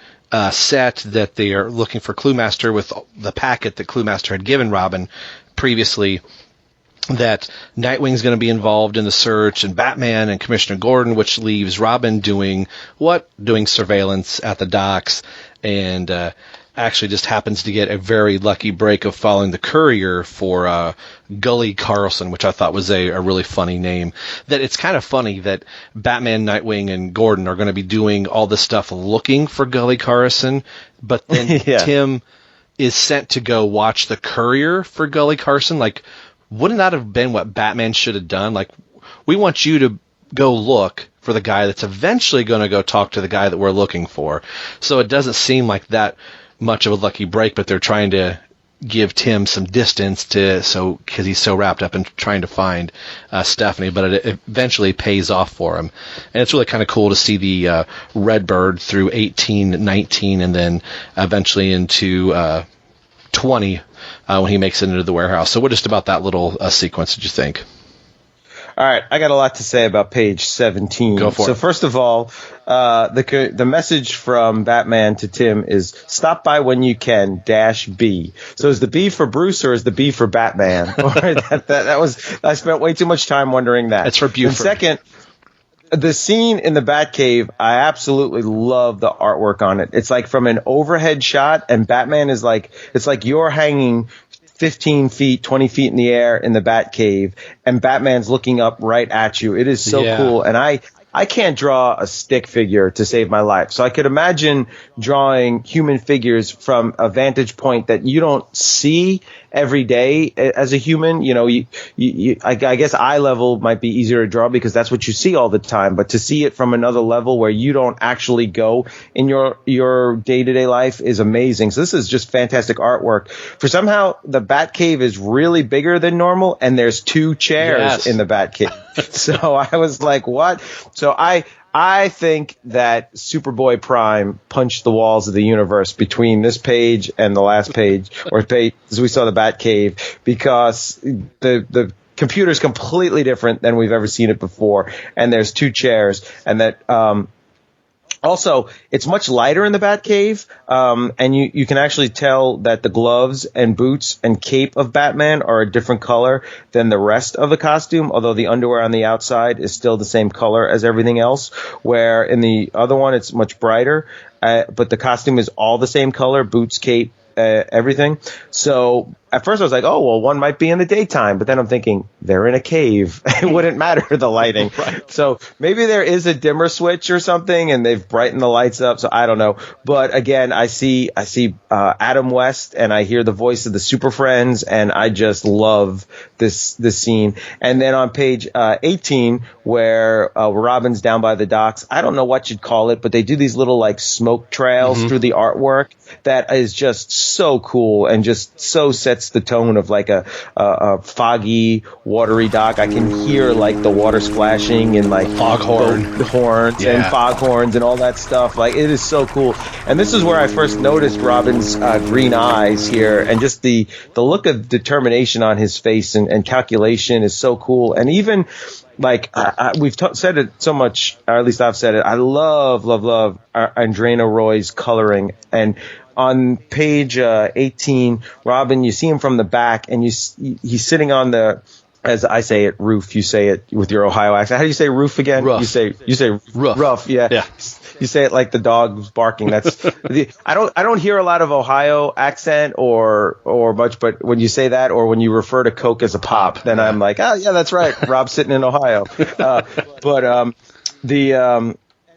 set, that they are looking for Clue Master with the packet that Clue Master had given Robin previously, that Nightwing's going to be involved in the search, and Batman and Commissioner Gordon, which leaves Robin doing surveillance at the docks. And actually just happens to get a very lucky break of following the courier for Gully Carlson, which I thought was a really funny name. That it's kind of funny that Batman, Nightwing, and Gordon are going to be doing all this stuff looking for Gully Carlson, but then Tim is sent to go watch the courier for Gully Carlson. Like, wouldn't that have been what Batman should have done? Like, we want you to go look for the guy that's eventually going to go talk to the guy that we're looking for. So it doesn't seem like that much of a lucky break, but they're trying to give Tim some distance because he's so wrapped up in trying to find Stephanie, but it eventually pays off for him. And it's really kind of cool to see the Redbird through 18, 19, and then eventually into 20 when he makes it into the warehouse. So what just about that little sequence did you think? All right, I got a lot to say about page 17. Go for it. So first of all, the message from Batman to Tim is stop by when you can -B. So is the B for Bruce or is the B for Batman? that was, I spent way too much time wondering that. It's for Buford. And second, the scene in the Batcave, I absolutely love the artwork on it. It's like from an overhead shot, and Batman is like, it's like you're hanging 15 feet, 20 feet in the air in the Batcave, and Batman's looking up right at you. It is so cool. And I can't draw a stick figure to save my life. So I could imagine drawing human figures from a vantage point that you don't see every day as a human. You know, I guess eye level might be easier to draw because that's what you see all the time. But to see it from another level where you don't actually go in your day-to-day life is amazing. So this is just fantastic artwork. For somehow the Batcave is really bigger than normal, and there's 2 chairs in the Batcave. So I was like, what? So I think that Superboy Prime punched the walls of the universe between this page and the last page, or page as we saw the Batcave, because the computer's completely different than we've ever seen it before, and there's 2 chairs, and that also, it's much lighter in the Batcave, and you can actually tell that the gloves and boots and cape of Batman are a different color than the rest of the costume, although the underwear on the outside is still the same color as everything else, where in the other one it's much brighter, but the costume is all the same color, boots, cape, everything. So at first I was like, oh, well, one might be in the daytime, but then I'm thinking they're in a cave. It wouldn't matter, the lighting. Right. So maybe there is a dimmer switch or something and they've brightened the lights up. So I don't know. But again, I see Adam West and I hear the voice of the Super Friends, and I just love this scene. And then on page 18, where Robin's down by the docks, I don't know what you'd call it, but they do these little like smoke trails through the artwork that is just so cool and just so sets the tone of like a foggy, watery dock. I can hear like the water splashing and like foghorns and foghorns and all that stuff. Like, it is so cool. And this is where I first noticed Robin's green eyes here, and just the look of determination on his face and calculation is so cool. And even like we've said it so much, or at least I've said it, I love Andrena Roy's coloring. And on page 18, Robin, you see him from the back, and he's sitting on the, as I say it, roof. You say it with your Ohio accent. How do you say roof again? Roof. You say roof. Rough. Yeah. You say it like the dog's barking. That's I don't hear a lot of Ohio accent or much, but when you say that, or when you refer to Coke as a pop, then I'm like, oh yeah, that's right. Rob's sitting in Ohio.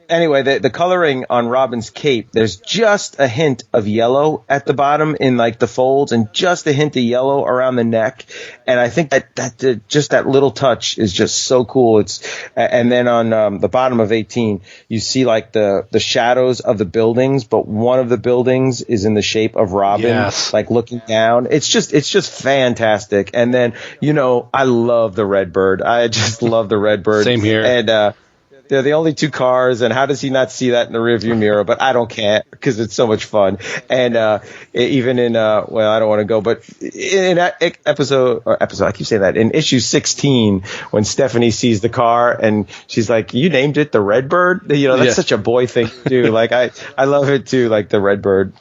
Anyway, the coloring on Robin's cape, there's just a hint of yellow at the bottom in like the folds, and just a hint of yellow around the neck. And I think that just that little touch is just so cool. And then on the bottom of 18, you see like the shadows of the buildings, but one of the buildings is in the shape of Robin, like looking down. It's just fantastic. And then, I love the Redbird. I just love the Redbird. Same here. And they're the only 2 cars, and how does he not see that in the rearview mirror? But I don't care, because it's so much fun. And even in I don't want to go, but in that episode, I keep saying that, in issue 16, when Stephanie sees the car and she's like, "You named it the Redbird?" That's such a boy thing to do. Like I love it too, like the Redbird.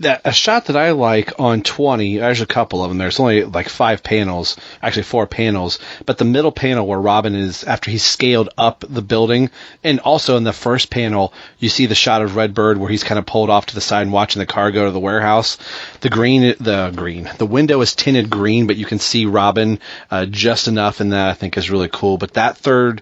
A shot that I like on 20, there's a couple of them. There's only like 5 panels, actually 4 panels, but the middle panel where Robin is, after he's scaled up the building, and also in the first panel, you see the shot of Redbird where he's kind of pulled off to the side and watching the car go to the warehouse. The window is tinted green, but you can see Robin just enough, and that I think is really cool. But that third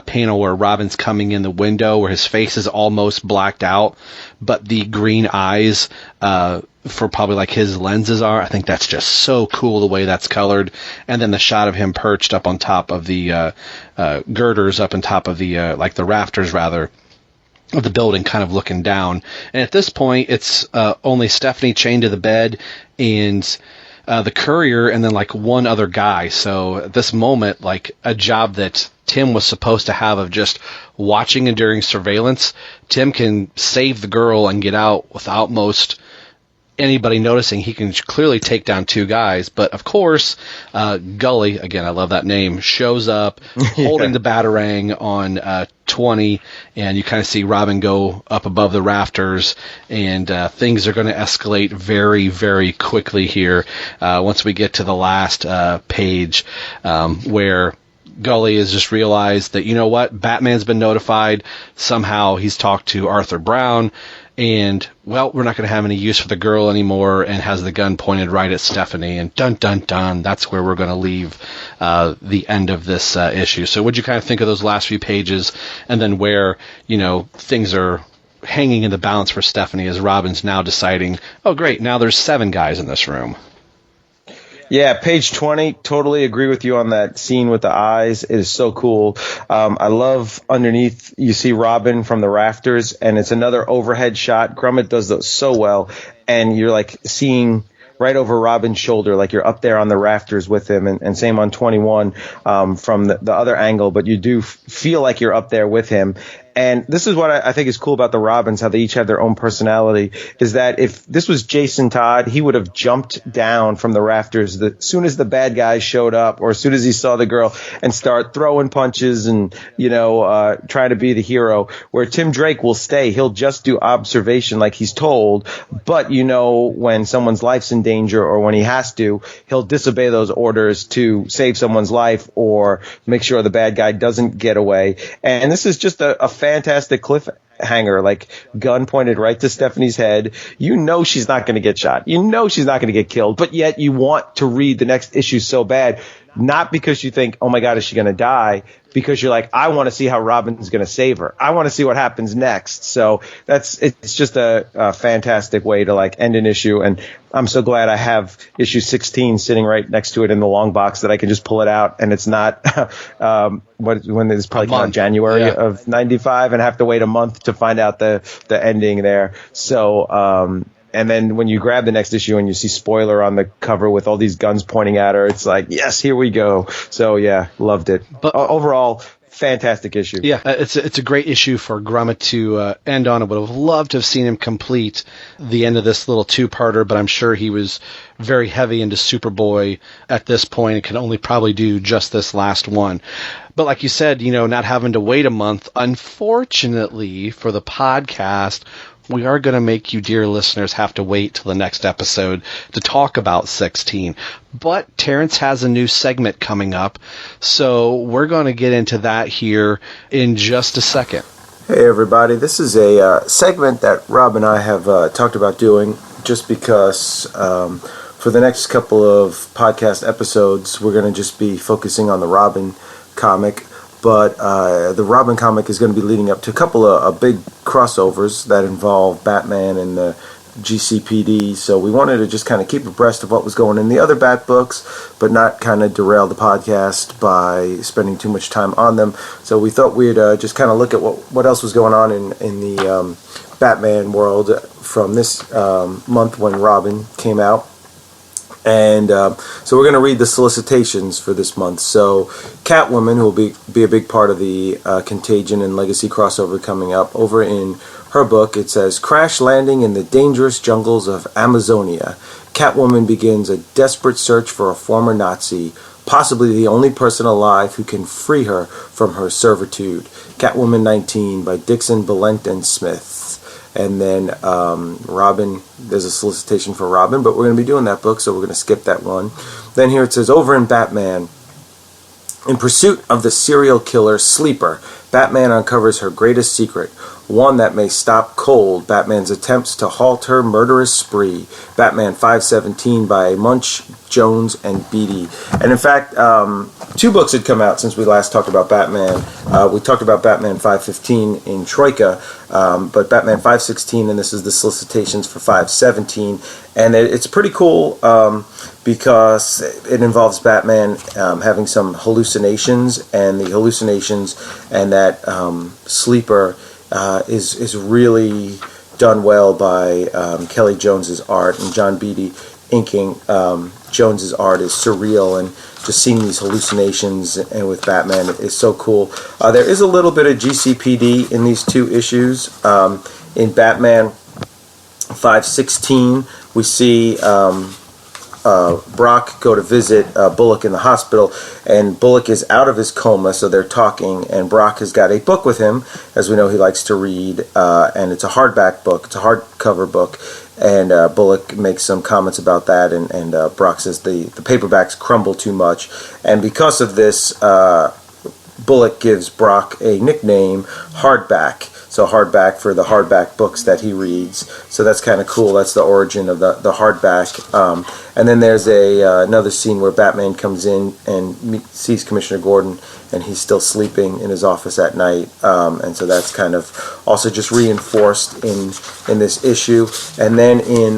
panel where Robin's coming in the window, where his face is almost blacked out, but the green eyes for probably like his lenses are, I think that's just so cool the way that's colored. And then the shot of him perched up on top of the girders, up on top of the like the rafters rather, of the building, kind of looking down. And at this point, it's only Stephanie chained to the bed and the courier and then like one other guy. So at this moment, like a job that Tim was supposed to have of just watching and during surveillance, Tim can save the girl and get out without most anybody noticing. He can clearly take down 2 guys, but of course, Gully, again, I love that name, shows up holding the batarang on 20, and you kind of see Robin go up above the rafters, and things are going to escalate very, very quickly here once we get to the last page where Gully has just realized that, you know what, Batman's been notified. Somehow he's talked to Arthur Brown, and, well, we're not going to have any use for the girl anymore, and has the gun pointed right at Stephanie, and dun, dun, dun, that's where we're going to leave the end of this issue. So what'd you kind of think of those last few pages, and then where, you know, things are hanging in the balance for Stephanie as Robin's now deciding, oh, great, now there's 7 guys in this room. Yeah, page 20, totally agree with you on that scene with the eyes. It is so cool. I love underneath, you see Robin from the rafters, and it's another overhead shot. Grummett does those so well, and you're like seeing right over Robin's shoulder, like you're up there on the rafters with him, and same on 21 from the other angle, but you do feel like you're up there with him. And this is what I think is cool about the Robins, how they each have their own personality, is that if this was Jason Todd, he would have jumped down from the rafters as soon as the bad guys showed up, or as soon as he saw the girl, and start throwing punches and, you know, trying to be the hero. Where Tim Drake will stay. He'll just do observation like he's told, but, you know, when someone's life's in danger or when he has to, he'll disobey those orders to save someone's life or make sure the bad guy doesn't get away. And this is just a fantastic cliffhanger, like gun pointed right to Stephanie's head. You know she's not going to get shot. You know she's not going to get killed, but yet you want to read the next issue so bad, not because you think, oh my God, is she going to die? Because you're like, I want to see how Robin's going to save her. I want to see what happens next. So it's just a fantastic way to like end an issue. And I'm so glad I have issue 16 sitting right next to it in the long box that I can just pull it out. And it's not when it's probably kind of January of 95 and have to wait a month to find out the ending there. So, and then when you grab the next issue and you see spoiler on the cover with all these guns pointing at her, it's like, yes, here we go. So yeah, loved it. But overall, fantastic issue. Yeah, it's a great issue for Grummett to end on. I would have loved to have seen him complete the end of this little 2-parter, but I'm sure he was very heavy into Superboy at this point and can only probably do just this last one. But like you said, you know, not having to wait a month, unfortunately for the podcast, we are going to make you, dear listeners, have to wait till the next episode to talk about 16. But Terrence has a new segment coming up, so we're going to get into that here in just a second. Hey, everybody. This is a segment that Rob and I have talked about doing just because for the next couple of podcast episodes, we're going to just be focusing on the Robin comic. But the Robin comic is going to be leading up to a couple of big crossovers that involve Batman and the GCPD. So we wanted to just kind of keep abreast of what was going in the other Bat books, but not kind of derail the podcast by spending too much time on them. So we thought we'd just kind of look at what else was going on in the Batman world from this month when Robin came out. And so we're going to read the solicitations for this month. So Catwoman, who will be a big part of the Contagion and Legacy crossover coming up, over in her book, it says, crash landing in the dangerous jungles of Amazonia, Catwoman begins a desperate search for a former Nazi, possibly the only person alive who can free her from her servitude. Catwoman 19 by Dixon, Balent, and Smith. And then Robin, there's a solicitation for Robin, but we're going to be doing that book, so we're going to skip that one. Then here it says, over in Batman, in pursuit of the serial killer Sleeper, Batman uncovers her greatest secret, one that may stop cold Batman's attempts to halt her murderous spree. Batman 517 by Munch, Jones, and Beattie. And in fact, 2 books had come out since we last talked about Batman. We talked about Batman 515 in Troika, but Batman 516, and this is the solicitations for 517. And it's pretty cool because it involves Batman having some hallucinations, and the hallucinations and that Sleeper is really done well by Kelly Jones's art, and John Beattie inking Jones's art is surreal, and just seeing these hallucinations and with Batman is so cool. There is a little bit of GCPD in these 2 issues. In Batman 516, we see Brock go to visit Bullock in the hospital, and Bullock is out of his coma, so they're talking, and Brock has got a book with him. As we know, he likes to read, and it's a hardback book, it's a hardcover book, and Bullock makes some comments about that, and Brock says the paperbacks crumble too much, and because of this, Bullock gives Brock a nickname, Hardback. So hardback for the hardback books that he reads. So that's kind of cool. That's the origin of the hardback. And then there's another scene where Batman comes in and sees Commissioner Gordon, and he's still sleeping in his office at night. And so that's kind of also just reinforced in this issue. And then in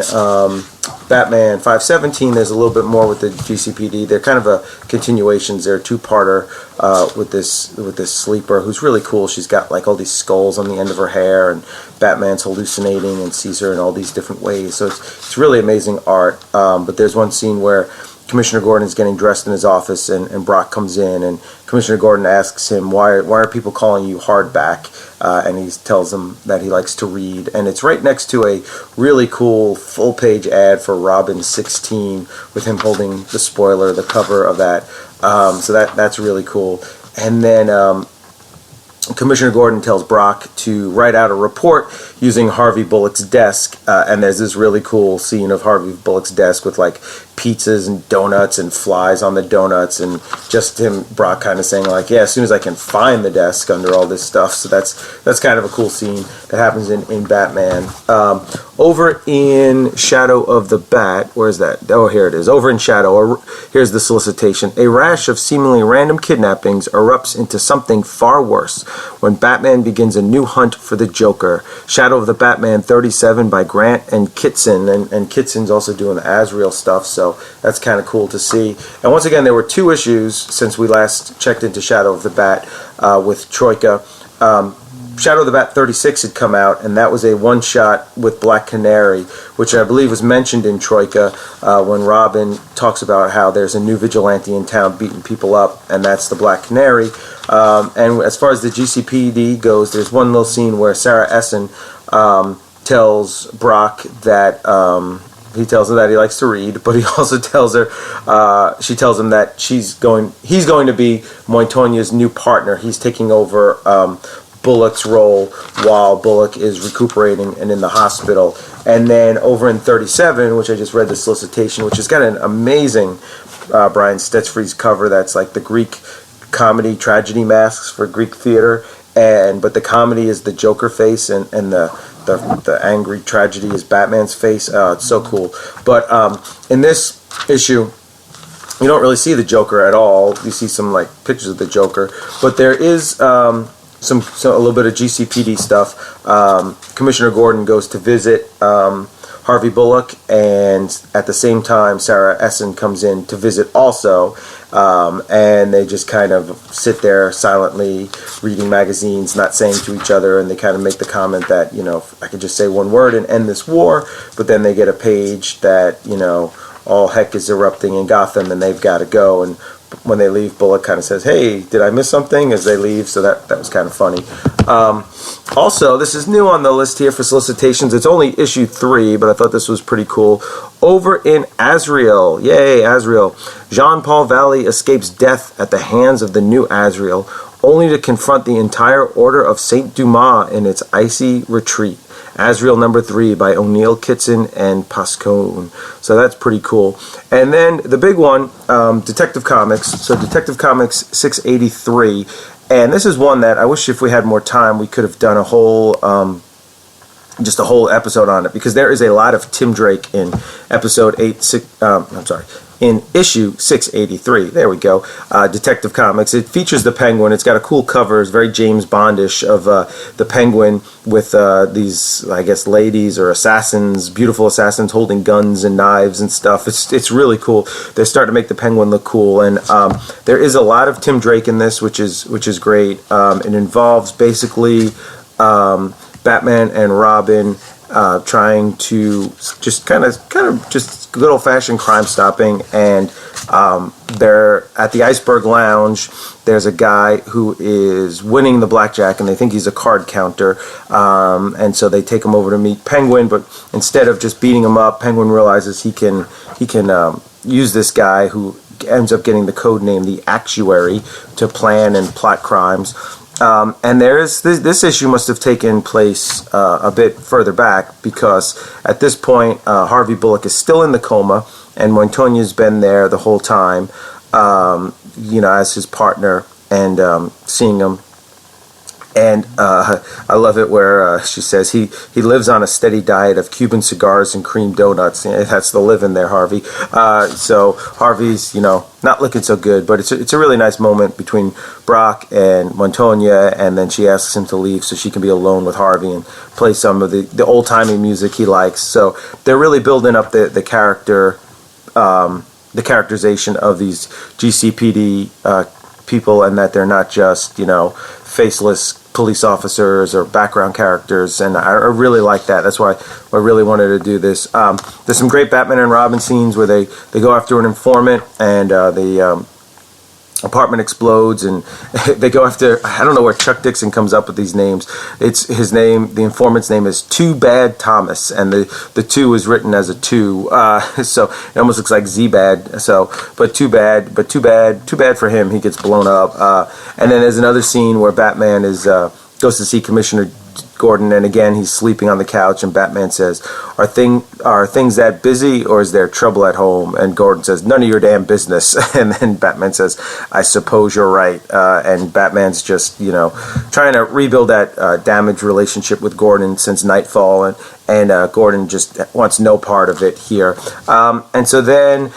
Batman 517, there's a little bit more with the GCPD. They're kind of a continuations. They're a 2-parter with this Sleeper, who's really cool. She's got like all these skulls on the end of her hair, and Batman's hallucinating and sees her in all these different ways. So it's really amazing art. But there's one scene where Commissioner Gordon is getting dressed in his office, and Brock comes in, and Commissioner Gordon asks him, why are people calling you Hardback? And he tells them that he likes to read. And it's right next to a really cool full-page ad for Robin 16 with him holding the spoiler, the cover of that. So that's really cool. And then Commissioner Gordon tells Brock to write out a report using Harvey Bullock's desk, and there's this really cool scene of Harvey Bullock's desk with like pizzas and donuts and flies on the donuts, and just him, Brock, kind of saying like, yeah, as soon as I can find the desk under all this stuff. So that's kind of a cool scene that happens in Batman. Over in Shadow of the Bat, where's that? Oh, here it is. Over in Shadow, here's the solicitation. A rash of seemingly random kidnappings erupts into something far worse when Batman begins a new hunt for the Joker. Shadow of the Batman 37 by Grant and Kitson, and Kitson's also doing the Azrael stuff, so that's kind of cool to see. And once again, there were 2 issues since we last checked into Shadow of the Bat with Troika. Shadow of the Bat 36 had come out, and that was a one-shot with Black Canary, which I believe was mentioned in Troika when Robin talks about how there's a new vigilante in town beating people up, and that's the Black Canary. And as far as the GCPD goes, there's one little scene where Sarah Essen tells Brock that he tells her that he likes to read, but he also tells her she tells him that he's going to be Montagne's new partner. He's taking over Bullock's role while Bullock is recuperating and in the hospital. And then over in 37, which I just read the solicitation, which has got an amazing Brian Stetfree's cover that's like the Greek comedy tragedy masks for Greek theater, but the comedy is the Joker face, and the angry tragedy is Batman's face. It's so cool. But in this issue, you don't really see the Joker at all. You see some like pictures of the Joker, but there is a little bit of GCPD stuff. Commissioner Gordon goes to visit Harvey Bullock, and at the same time Sarah Essen comes in to visit also, and they just kind of sit there silently reading magazines, not saying to each other, and they kind of make the comment that, I could just say one word and end this war, but then they get a page that, all heck is erupting in Gotham and they've got to go, and when they leave, Bullock kind of says, hey, did I miss something, as they leave, so that was kind of funny. Also, this is new on the list here for solicitations. It's only issue 3, but I thought this was pretty cool. Over in Azrael, yay, Azrael, Jean-Paul Valley escapes death at the hands of the new Azrael, only to confront the entire Order of Saint Dumas in its icy retreat. Asriel #3 by O'Neill, Kitson, and Pascone. So that's pretty cool. And then the big one, Detective Comics. So Detective Comics 683. And this is one that I wish if we had more time we could have done a whole just a whole episode on it, because there is a lot of Tim Drake in in issue 683. There we go. Detective Comics. It features the Penguin. It's got a cool cover. It's very James Bondish of the Penguin with these, I guess, ladies or assassins, beautiful assassins holding guns and knives and stuff. It's really cool. They're starting to make the Penguin look cool, and there is a lot of Tim Drake in this, which is great. It involves basically Batman and Robin trying to just kind of just good old-fashioned crime stopping, and they're at the Iceberg Lounge. There's a guy who is winning the blackjack, and they think he's a card counter, and so they take him over to meet Penguin, but instead of just beating him up, Penguin realizes he can use this guy who ends up getting the code name the Actuary to plan and plot crimes. And this issue must have taken place a bit further back, because at this point Harvey Bullock is still in the coma, and Montoya's been there the whole time, as his partner, and seeing him. And I love it where she says he lives on a steady diet of Cuban cigars and cream donuts. That's the living there, Harvey. So Harvey's, not looking so good, but it's a really nice moment between Brock and Montoya, and then she asks him to leave so she can be alone with Harvey and play some of the old-timey music he likes. So they're really building up the character, the characterization of these GCPD people, and that they're not just, faceless police officers or background characters, and I really like that. That's why I really wanted to do this. There's some great Batman and Robin scenes where they go after an informant, and the apartment explodes, and they go after, I don't know where Chuck Dixon comes up with these names. It's his name, the informant's name is Too Bad Thomas, and the 2 is written as a 2, so it almost looks like Z-Bad, but too bad for him, he gets blown up. And then there's another scene where Batman goes to see Commissioner Gordon, and again he's sleeping on the couch, and Batman says, are things that busy, or is there trouble at home? And Gordon says, none of your damn business. And then Batman says, I suppose you're right. And Batman's just trying to rebuild that damaged relationship with Gordon since Knightfall, and Gordon just wants no part of it here. And so then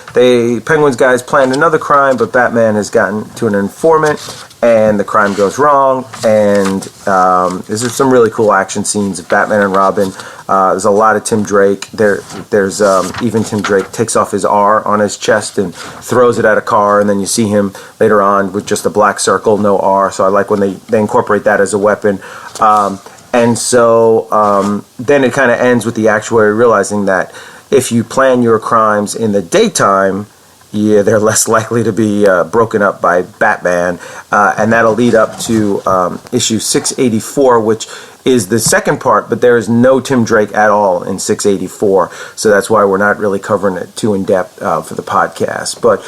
Penguin's guys planned another crime, but Batman has gotten to an informant, and the crime goes wrong, and there's some really cool action scenes of Batman and Robin. There's a lot of Tim Drake. There's even Tim Drake takes off his R on his chest and throws it at a car, and then you see him later on with just a black circle, no R. So I like when they incorporate that as a weapon. And so then it kind of ends with the Actuary realizing that if you plan your crimes in the daytime, they're less likely to be broken up by Batman. And that'll lead up to issue 684, which is the second part, but there is no Tim Drake at all in 684. So that's why we're not really covering it too in depth for the podcast. But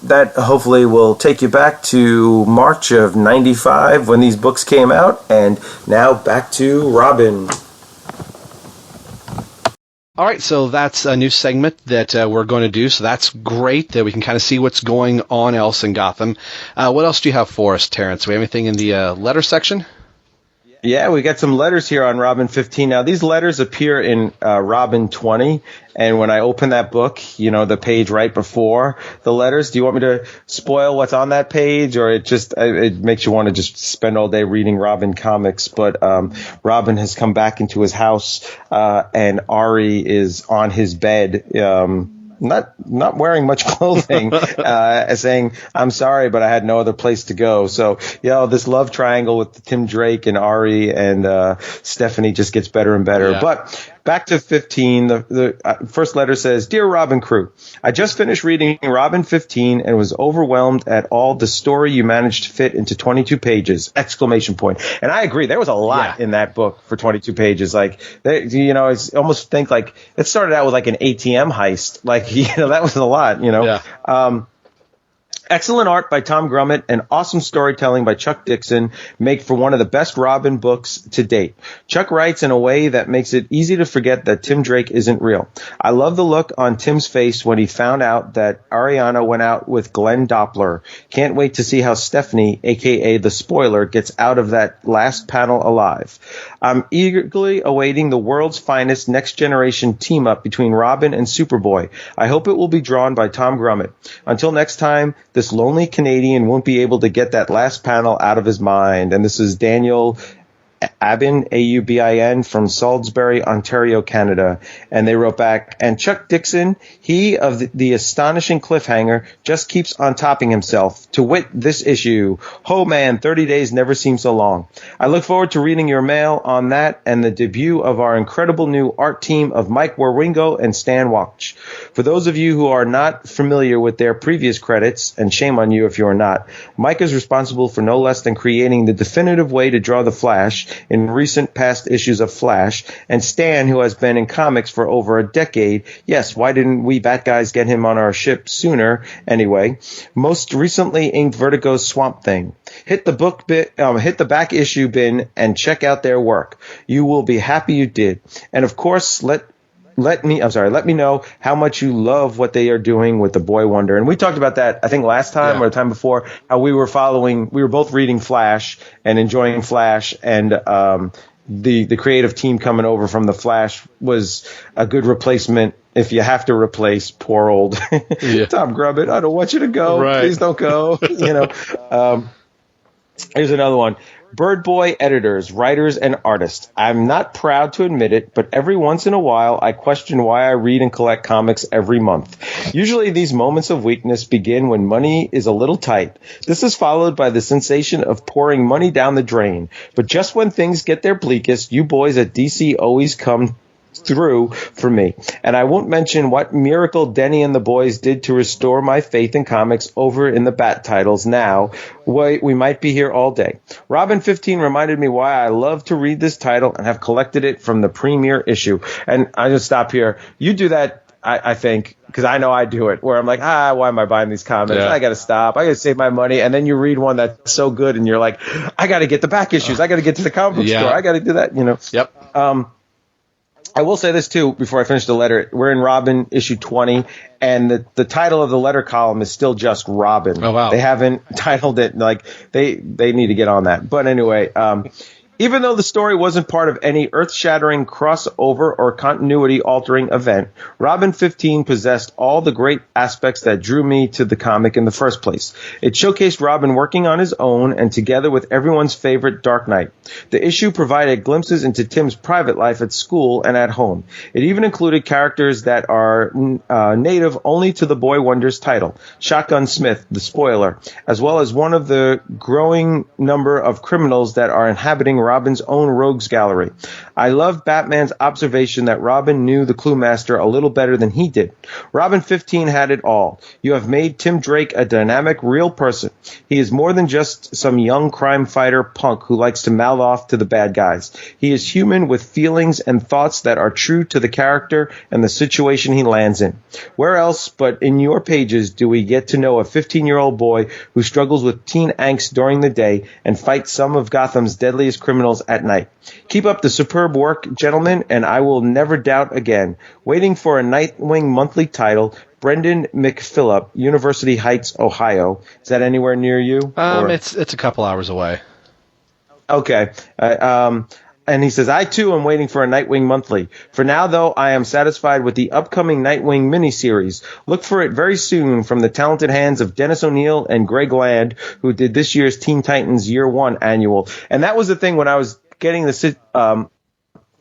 that hopefully will take you back to March of '95 when these books came out. And now back to Robin. All right, so that's a new segment that we're going to do, so that's great that we can kind of see what's going on else in Gotham. What else do you have for us, Terrence? Do we have anything in the letter section? Yeah, we got some letters here on Robin 15. Now, these letters appear in Robin 20, and when I open that book, the page right before the letters, do you want me to spoil what's on that page, or it makes you want to just spend all day reading Robin comics? But Robin has come back into his house, and Ari is on his bed, not wearing much clothing, saying, I'm sorry, but I had no other place to go. So, this love triangle with Tim Drake and Ari and Stephanie just gets better and better. Yeah. But back to 15, the first letter says, Dear Robin Crew, I just finished reading Robin 15 and was overwhelmed at all the story you managed to fit into 22 pages, ! And I agree. There was a lot in that book for 22 pages. Like, it's almost think like it started out with like an ATM heist. Like, that was a lot, Yeah. Excellent art by Tom Grummett and awesome storytelling by Chuck Dixon make for one of the best Robin books to date. Chuck writes in a way that makes it easy to forget that Tim Drake isn't real. I love the look on Tim's face when he found out that Ariana went out with Glenn Doppler. Can't wait to see how Stephanie, aka the spoiler, gets out of that last panel alive. I'm eagerly awaiting the world's finest next generation team up between Robin and Superboy. I hope it will be drawn by Tom Grummett. Until next time, this lonely Canadian won't be able to get that last panel out of his mind. And this is Daniel Abin, A-U-B-I-N, from Salisbury, Ontario, Canada. And they wrote back, and Chuck Dixon, he of the astonishing cliffhanger, just keeps on topping himself. To wit, this issue. Oh man, 30 days never seemed so long. I look forward to reading your mail on that and the debut of our incredible new art team of Mike Warwingo and Stan Walsh. For those of you who are not familiar with their previous credits, and shame on you if you are not, Mike is responsible for no less than creating the definitive way to draw the Flash in recent past issues of Flash, and Stan, who has been in comics for over a decade. Yes, why didn't we Bat Guys get him on our ship sooner? Anyway, most recently inked Vertigo's Swamp Thing. Hit the back issue bin and check out their work. You will be happy you did. And of course, let me know how much you love what they are doing with the Boy Wonder. And we talked about that, I think, last time or the time before, how we were both reading Flash and enjoying Flash, and the creative team coming over from the Flash was a good replacement if you have to replace poor old Tom Grummett. I don't want you to go. Right. Please don't go. Here's another one. Bird Boy editors, writers, and artists. I'm not proud to admit it, but every once in a while I question why I read and collect comics every month. Usually these moments of weakness begin when money is a little tight. This is followed by the sensation of pouring money down the drain. But just when things get their bleakest, you boys at DC always come through for me. And I won't mention what miracle Denny and the boys did to restore my faith in comics over in the Bat titles now. We might be here all day. Robin 15 reminded me why I love to read this title and have collected it from the premiere issue. And I just stop here. You do that, I think, because I know I do it, where I'm like, why am I buying these comics? I got to stop. I got to save my money. And then you read one that's so good and you're like, I got to get the back issues. I got to get to the comic book store. I got to do that, Yep. I will say this, too, before I finish the letter. We're in Robin issue 20, and the title of the letter column is still just Robin. Oh, wow. They haven't titled it. Like, they need to get on that. But anyway, even though the story wasn't part of any earth-shattering crossover or continuity-altering event, Robin 15 possessed all the great aspects that drew me to the comic in the first place. It showcased Robin working on his own and together with everyone's favorite Dark Knight. The issue provided glimpses into Tim's private life at school and at home. It even included characters that are native only to the Boy Wonders title, Shotgun Smith, the spoiler, as well as one of the growing number of criminals that are inhabiting Robin's own rogues gallery. I love Batman's observation that Robin knew the Clue Master a little better than he did. Robin 15 had it all. You have made Tim Drake a dynamic, real person. He is more than just some young crime fighter punk who likes to mouth off to the bad guys. He is human with feelings and thoughts that are true to the character and the situation he lands in. Where else but in your pages do we get to know a 15-year-old boy who struggles with teen angst during the day and fights some of Gotham's deadliest criminals at night. Keep up the superb work, gentlemen, and I will never doubt again. Waiting for a Nightwing monthly title, Brendan McPhillip, University Heights, Ohio. Is that anywhere near you? It's a couple hours away. Okay. And he says, I too am waiting for a Nightwing monthly. For now, though, I am satisfied with the upcoming Nightwing miniseries. Look for it very soon from the talented hands of Dennis O'Neil and Greg Land, who did this year's Teen Titans Year 1 annual. And that was the thing when I was getting the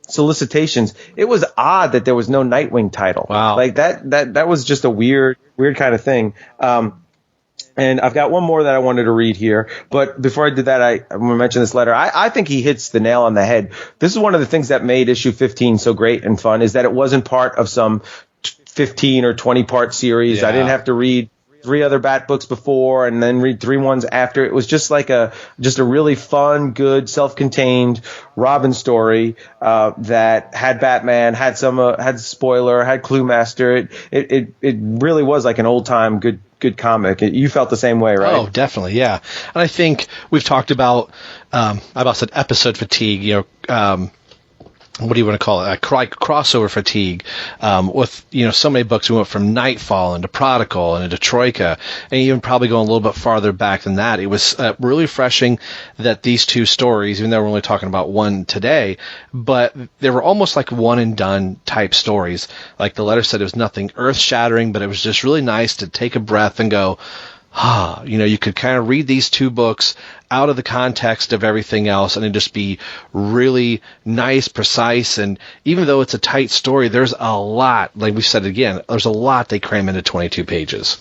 solicitations. It was odd that there was no Nightwing title. Wow. Like that was just a weird kind of thing. And I've got one more that I wanted to read here. But before I do that, I'm going to mention this letter. I think he hits the nail on the head. This is one of the things that made issue 15 so great and fun, is that it wasn't part of some 15 or 20 part series. I didn't have to read 3 other Bat books before and then read 3 ones after. It was just like a really fun, good, self-contained Robin story that had Batman, had spoiler, had Clue Master. It really was like an old time good good comic. You felt the same way, right? Oh, definitely, yeah. And I think we've talked about, I about said episode fatigue, what do you want to call it? Crossover fatigue. With, so many books, we went from Knightfall into Prodigal and into Troika, and even probably going a little bit farther back than that. It was really refreshing that these two stories, even though we're only talking about one today, but they were almost like one and done type stories. Like the letter said, it was nothing earth shattering, but it was just really nice to take a breath and go, you could kind of read these two books out of the context of everything else and it'd just be really nice, precise, and even though it's a tight story, there's a lot, like we said again, there's a lot they cram into 22 pages.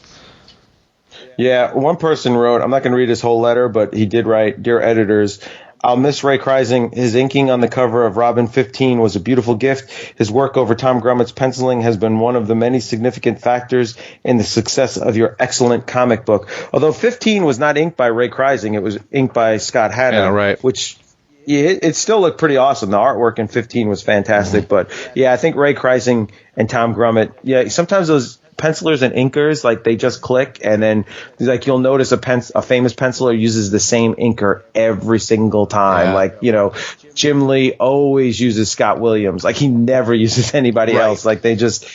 Yeah, one person wrote, I'm not going to read his whole letter, but he did write, "Dear editors, I'll miss Ray Kreising. His inking on the cover of Robin 15 was a beautiful gift. His work over Tom Grummett's penciling has been one of the many significant factors in the success of your excellent comic book." Although 15 was not inked by Ray Kreising, it was inked by Scott Hanna, yeah, right. Which it still looked pretty awesome. The artwork in 15 was fantastic. Mm-hmm. But yeah, I think Ray Kreising and Tom Grummett, sometimes those pencilers and inkers, like they just click, and then like you'll notice a famous penciler uses the same inker every single time. Yeah. Like, Jim Lee always uses Scott Williams. Like he never uses anybody else. Like they just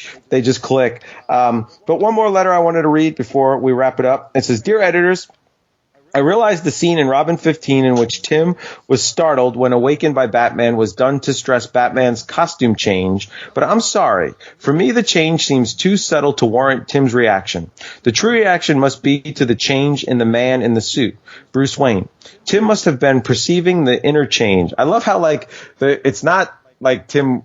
click. But one more letter I wanted to read before we wrap it up. It says, "Dear editors, I realized the scene in Robin 15 in which Tim was startled when awakened by Batman was done to stress Batman's costume change, but I'm sorry. For me, the change seems too subtle to warrant Tim's reaction. The true reaction must be to the change in the man in the suit, Bruce Wayne. Tim must have been perceiving the inner change." I love how it's not like Tim.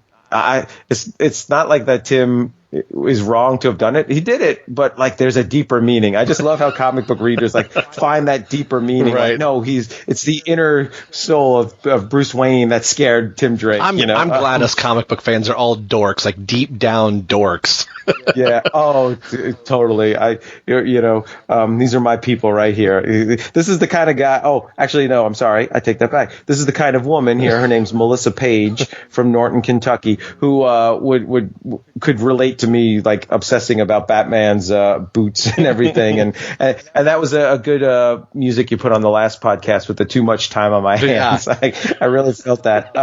It's not like that Tim is wrong to have done it. He did it, but like there's a deeper meaning. I just love how comic book readers find that deeper meaning. Right. Like, no, it's the inner soul of Bruce Wayne that scared Tim Drake. I'm glad us comic book fans are all dorks, like deep down dorks. Yeah. Oh, totally. These are my people right here. This is the kind of guy. Oh, actually, no, I'm sorry. I take that back. This is the kind of woman here. Her name's Melissa Page from Norton, Kentucky, who could relate to me, like obsessing about Batman's boots and everything. and that was a good music you put on the last podcast with the "Too Much Time on My Hands." Yeah. I really felt that.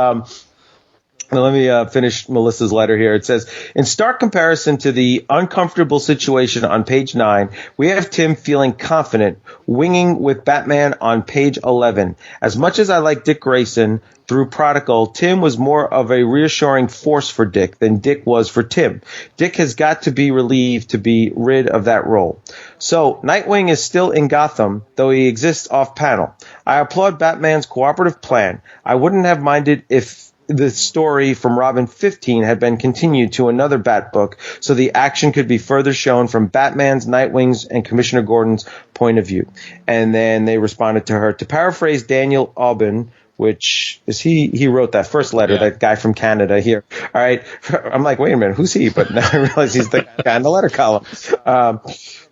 Let me finish Melissa's letter here. It says, "In stark comparison to the uncomfortable situation on page 9, we have Tim feeling confident, winging with Batman on page 11. As much as I like Dick Grayson, through Prodigal, Tim was more of a reassuring force for Dick than Dick was for Tim. Dick has got to be relieved to be rid of that role. So, Nightwing is still in Gotham, though he exists off-panel. I applaud Batman's cooperative plan. I wouldn't have minded if the story from Robin 15 had been continued to another Bat book, so the action could be further shown from Batman's, Nightwing's, and Commissioner Gordon's point of view." And then they responded to her, "To paraphrase Daniel Aubin," which is he wrote that first letter, that guy from Canada here. All right. I'm like, wait a minute, who's he? But now I realize he's the guy in the letter column.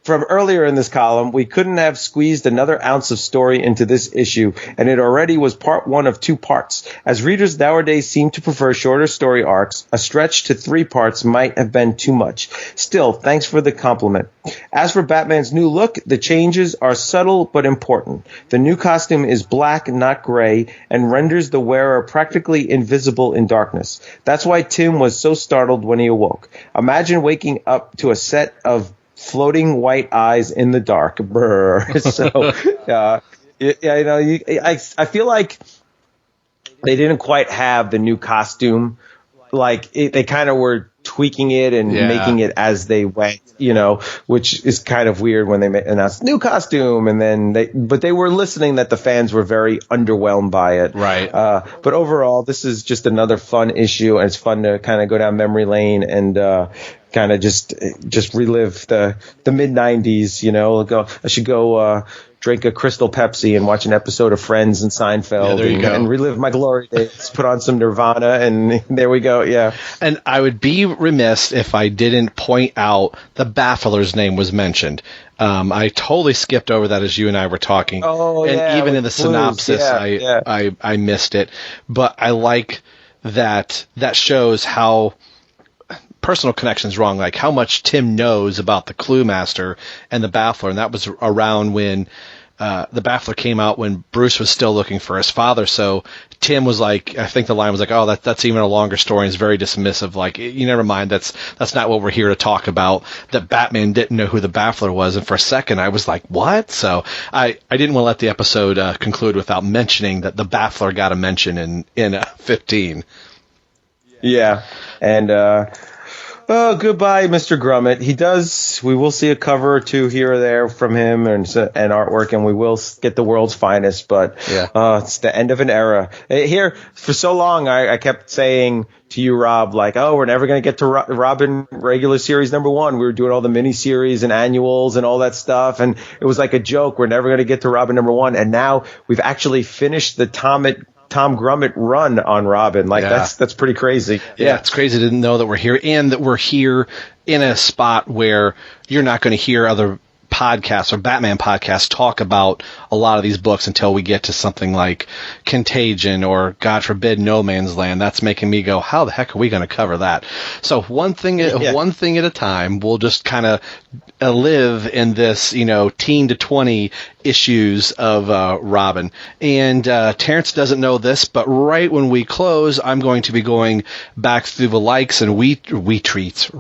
From earlier in this column, we couldn't have squeezed another ounce of story into this issue, and it already was part 1 of 2 parts. As readers nowadays seem to prefer shorter story arcs, a stretch to 3 parts might have been too much. Still, thanks for the compliment. As for Batman's new look, the changes are subtle but important. The new costume is black, not gray, and renders the wearer practically invisible in darkness. That's why Tim was so startled when he awoke. Imagine waking up to a set of floating white eyes in the dark. Brr. So, I feel like they didn't quite have the new costume. Like they kind of were tweaking it and making it as they went, which is kind of weird when they announced new costume, and then they were listening that the fans were very underwhelmed by it. Right. But overall, this is just another fun issue, and it's fun to kind of go down memory lane and kind of just relive the mid-90s. I should go drink a Crystal Pepsi and watch an episode of Friends and Seinfeld and relive my glory days, put on some Nirvana, and there we go. Yeah. And I would be remiss if I didn't point out the Baffler's name was mentioned. I totally skipped over that as you and I were talking. Oh, and even in the synopsis, I missed it. But I like that shows how personal connection's wrong, like how much Tim knows about the Clue Master and the Baffler, and that was around when the Baffler came out when Bruce was still looking for his father. So Tim was like, I think the line was like, "Oh, that's even a longer story." And it's very dismissive. Like, you never mind. That's not what we're here to talk about. That Batman didn't know who the Baffler was, and for a second I was like, "What?" So I didn't want to let the episode conclude without mentioning that the Baffler got a mention in 15. Yeah, and oh, goodbye, Mr. Grummett. We will see a cover or two here or there from him and artwork, and we will get the world's finest. But it's the end of an era. Here, for so long, I kept saying to you, Rob, like, oh, we're never going to get to Robin regular series number 1. We were doing all the miniseries and annuals and all that stuff, and it was like a joke. We're never going to get to Robin number 1, and now we've actually finished the Tom Grummett run on Robin. Like, that's pretty crazy. Yeah, it's crazy to know that we're here, and that we're here in a spot where you're not going to hear other podcasts or Batman podcasts talk about a lot of these books until we get to something like Contagion or, God forbid, No Man's Land. That's making me go, how the heck are we going to cover that? So one thing at a time. We'll just kind of live in this, teen to 20 issues of Robin. And Terrence doesn't know this, but right when we close, I'm going to be going back through the likes and retweets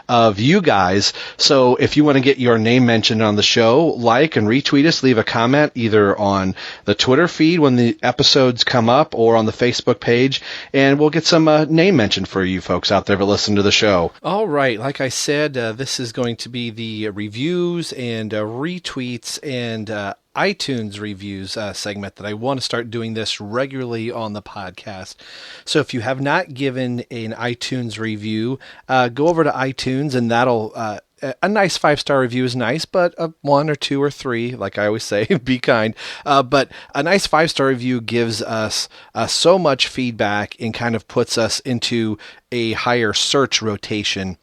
of you guys. So if you want to get your name mentioned on the show, like and retweet us, leave a comment either on the Twitter feed when the episodes come up or on the Facebook page, and we'll get some name mentioned for you folks out there that listen to the show. All right, like I said, this is going to be the reviews and retweets and iTunes reviews segment that I want to start doing this regularly on the podcast. So if you have not given an iTunes review, go over to iTunes, and that'll a nice 5-star review is nice, but a 1 or 2 or 3, like I always say, be kind. But a nice 5-star review gives us so much feedback and kind of puts us into a higher search rotation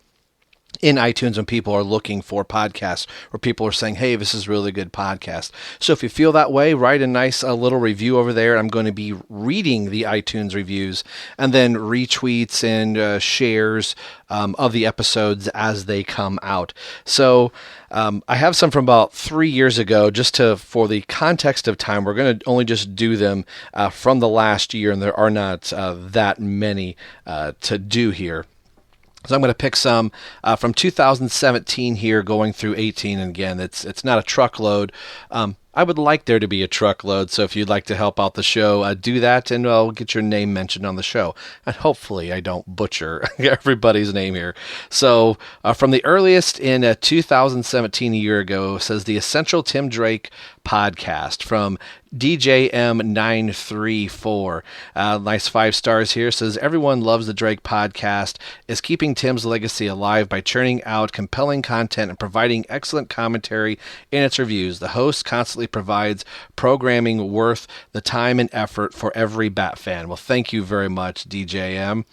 in iTunes when people are looking for podcasts, or people are saying, hey, this is a really good podcast. So if you feel that way, write a nice little review over there. I'm going to be reading the iTunes reviews and then retweets and shares of the episodes as they come out. So I have some from about 3 years ago, for the context of time. We're going to only just do them from the last year, and there are not that many to do here. So I'm going to pick some from 2017 here, going through 18. And again, it's not a truckload. I would like there to be a truckload, so if you'd like to help out the show, do that, and I'll get your name mentioned on the show. And hopefully I don't butcher everybody's name here. So from the earliest in 2017, a year ago, says the Essential Tim Drake podcast from DJM934. Nice 5 stars here. Says, everyone loves the Drake podcast, is keeping Tim's legacy alive by churning out compelling content and providing excellent commentary in its reviews. The host constantly provides programming worth the time and effort for every Bat fan. Well, thank you very much, DJM.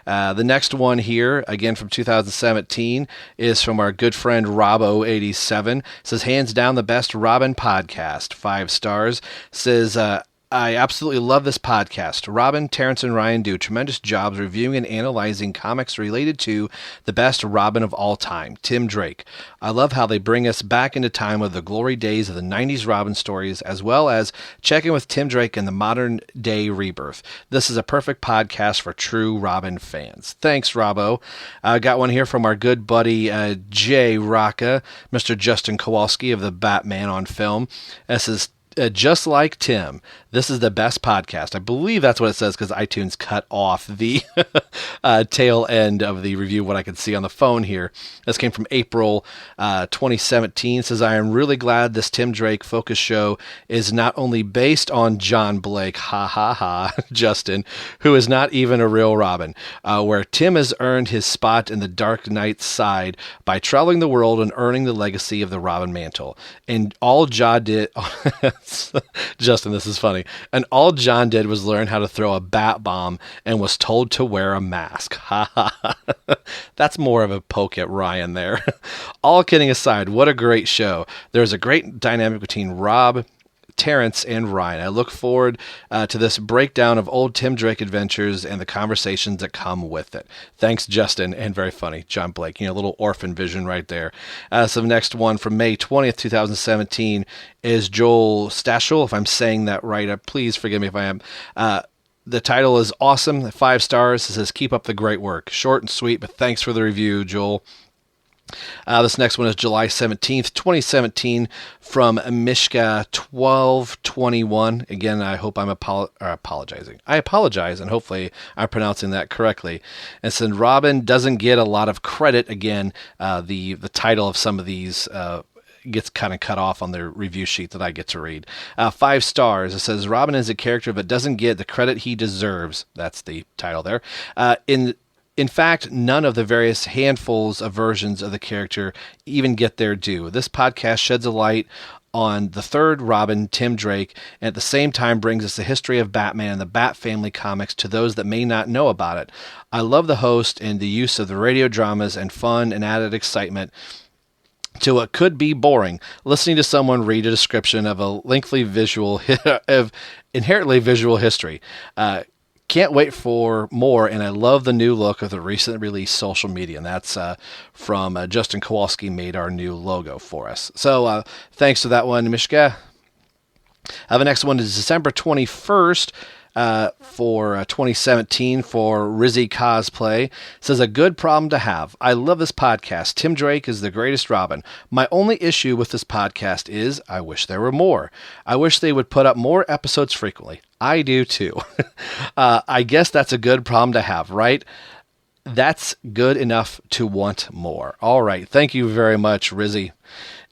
The next one here, again from 2017, is from our good friend Robbo87. Says, hands down the best Robin podcast. 5 stars. Says, I absolutely love this podcast. Robin, Terence, and Ryan do tremendous jobs reviewing and analyzing comics related to the best Robin of all time, Tim Drake. I love how they bring us back into time of the glory days of the 90s Robin stories, as well as checking with Tim Drake and the modern day rebirth. This is a perfect podcast for true Robin fans. Thanks, Robbo. I got one here from our good buddy Jay Rocca, Mr. Justin Kowalski of the Batman on Film. This is just like Tim, this is the best podcast. I believe that's what it says, because iTunes cut off the tail end of the review, what I can see on the phone here. This came from April 2017. It says, I am really glad this Tim Drake focus show is not only based on John Blake, Justin, who is not even a real Robin, where Tim has earned his spot in the Dark Knight's side by traveling the world and earning the legacy of the Robin mantle. And all John did... Justin, this is funny. And all John did was learn how to throw a bat bomb and was told to wear a mask. That's more of a poke at Ryan there. All kidding aside, what a great show. There's a great dynamic between Rob, Terence and Ryan. I look forward to this breakdown of old Tim Drake adventures and the conversations that come with it. Thanks, Justin, and very funny, John Blake. A little orphan vision right there. So the next one from May 20th, 2017 is Joel Stachel. If I'm saying that right, please forgive me if I am. The title is awesome, 5 stars. It says, keep up the great work. Short and sweet, but thanks for the review, Joel. This next one is July 17th, 2017 from Mishka 1221. Again, I hope I'm apologizing. I apologize, and hopefully I'm pronouncing that correctly. And since Robin doesn't get a lot of credit, again, the title of some of these gets kind of cut off on the review sheet that I get to read. 5 stars. It says, Robin is a character but doesn't get the credit he deserves. That's the title there. In fact, none of the various handfuls of versions of the character even get their due. This podcast sheds a light on the third Robin, Tim Drake, and at the same time brings us the history of Batman and the Bat Family comics to those that may not know about it. I love the host and the use of the radio dramas and fun and added excitement to what could be boring, listening to someone read a description of a lengthy inherently visual history. Can't wait for more, and I love the new look of the recently released social media. And that's from Justin Kowalski made our new logo for us. So thanks to that one, Mishka. The next one is December 21st. For 2017 for Rizzy Cosplay. It says, a good problem to have. I love this podcast. Tim Drake is the greatest Robin. My only issue with this podcast is I wish there were more. I wish they would put up more episodes frequently. I do too. I guess that's a good problem to have, right? That's good enough to want more. All right. Thank you very much, Rizzy.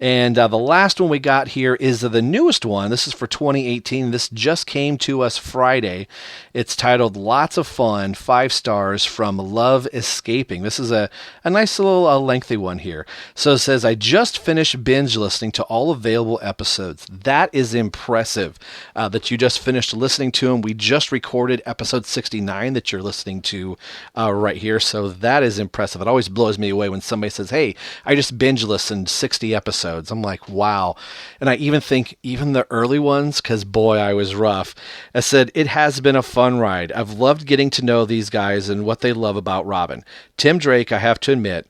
And the last one we got here is the newest one. This is for 2018. This just came to us Friday. It's titled Lots of Fun, 5 stars from Love Escaping. This is a nice little lengthy one here. So it says, I just finished binge listening to all available episodes. That is impressive that you just finished listening to them. We just recorded episode 69 that you're listening to right here. So that is impressive. It always blows me away when somebody says, hey, I just binge listened 60 episodes. I'm like, wow. And I even think even the early ones, because boy, I was rough. I said, it has been a fun ride. I've loved getting to know these guys and what they love about Robin. Tim Drake, I have to admit,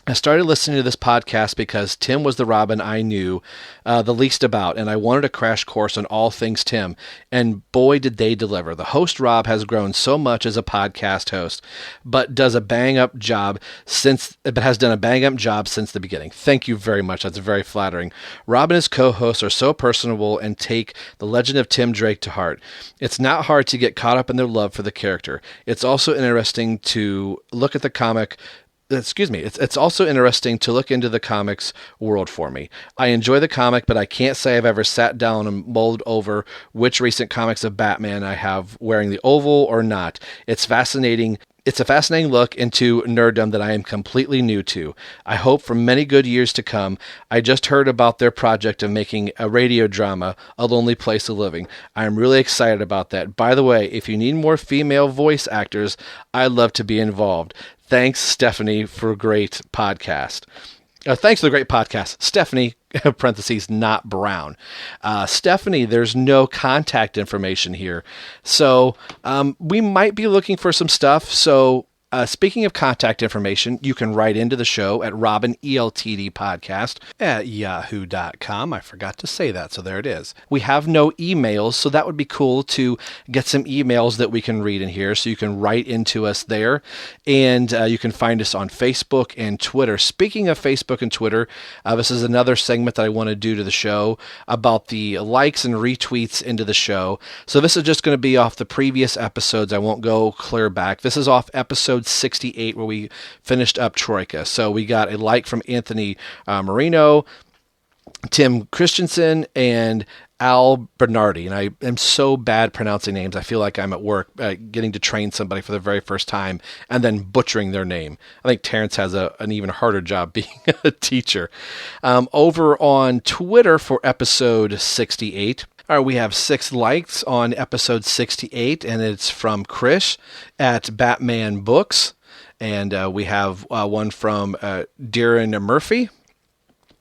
I started listening to this podcast because Tim was the Robin I knew the least about, and I wanted a crash course on all things Tim, and boy, did they deliver. The host, Rob, has grown so much as a podcast host, but has done a bang-up job since the beginning. Thank you very much. That's very flattering. Rob and his co-hosts are so personable and take the legend of Tim Drake to heart. It's not hard to get caught up in their love for the character. It's also interesting to look at the comic It's also interesting to look into the comics world for me. I enjoy the comic, but I can't say I've ever sat down and mulled over which recent comics of Batman I have wearing the oval or not. It's fascinating. It's a fascinating look into nerddom that I am completely new to. I hope for many good years to come. I just heard about their project of making a radio drama, A Lonely Place of Living. I am really excited about that. By the way, if you need more female voice actors, I'd love to be involved. Thanks, Stephanie, for a great podcast. Thanks for the great podcast. Stephanie, parentheses, not Brown. Stephanie, there's no contact information here. So we might be looking for some stuff. So speaking of contact information, you can write into the show at robineltdpodcast@yahoo.com. I forgot to say that, so there it is. We have no emails, so that would be cool to get some emails that we can read in here, so you can write into us there. And you can find us on Facebook and Twitter. Speaking of Facebook and Twitter, this is another segment that I want to do to the show about the likes and retweets into the show. So this is just going to be off the previous episodes. I won't go clear back. This is off episode 68 where we finished up Troika. So we got a like from Anthony Marino, Tim Christensen, and Al Bernardi. And I am so bad pronouncing names. I feel like I'm at work getting to train somebody for the very first time and then butchering their name. I think Terence has an even harder job being a teacher. Over on Twitter for episode 68, we have 6 likes on episode 68, and it's from Krish at Batman Books. And we have one from Darren Murphy.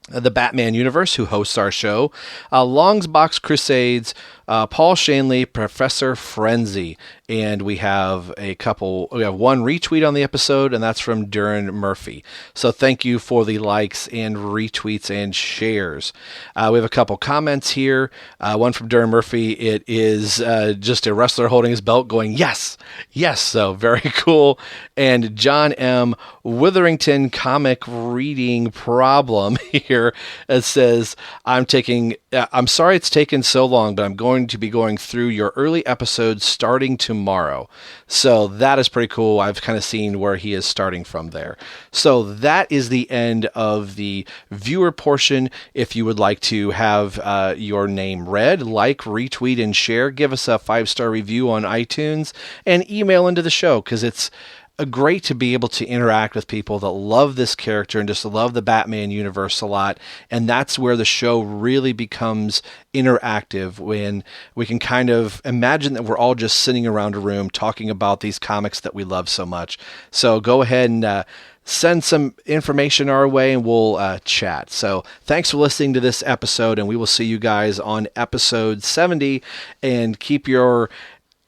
the Batman Universe, who hosts our show, Long's Box Crusades, Paul Shanley, Professor Frenzy, and we have one retweet on the episode, and that's from Duran Murphy. So thank you for the likes and retweets and shares. We have a couple comments here. One from Duran Murphy. It is just a wrestler holding his belt going, yes, yes. So very cool. And John M. Witherington comic reading problem here. It says, I'm sorry it's taken so long, but I'm going to be going through your early episodes starting tomorrow. So that is pretty cool. I've kind of seen where he is starting from there. So that is the end of the viewer portion. If you would like to have your name read, like, retweet, and share, give us a 5-star review on iTunes and email into the show, because it's great to be able to interact with people that love this character and just love the Batman universe a lot. And that's where the show really becomes interactive, when we can kind of imagine that we're all just sitting around a room talking about these comics that we love so much. So go ahead and send some information our way and we'll chat. So thanks for listening to this episode, and we will see you guys on episode 70, and keep your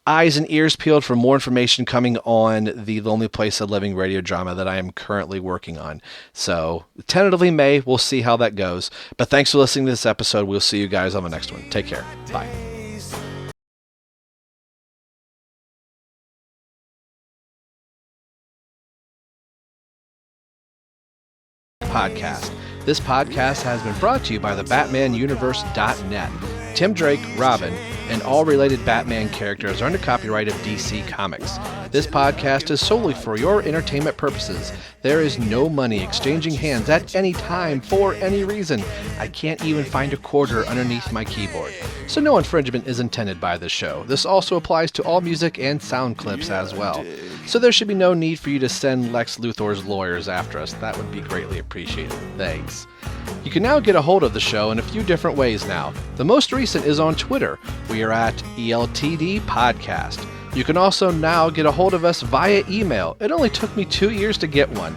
eyes and ears peeled for more information coming on the Lonely Place of Living radio drama that I am currently working on. So tentatively May, we'll see how that goes. But thanks for listening to this episode. We'll see you guys on the next one. Take care. Bye. Podcast. This podcast has been brought to you by the BatmanUniverse.net. Tim Drake, Robin, and all related Batman characters are under copyright of DC Comics. This podcast is solely for your entertainment purposes. There is no money exchanging hands at any time for any reason. I can't even find a quarter underneath my keyboard. So no infringement is intended by this show. This also applies to all music and sound clips as well. So there should be no need for you to send Lex Luthor's lawyers after us. That would be greatly appreciated. Thanks. You can now get a hold of the show in a few different ways now. The most recent is on Twitter. We are at ELTD Podcast. You can also now get a hold of us via email. It only took me 2 years to get one.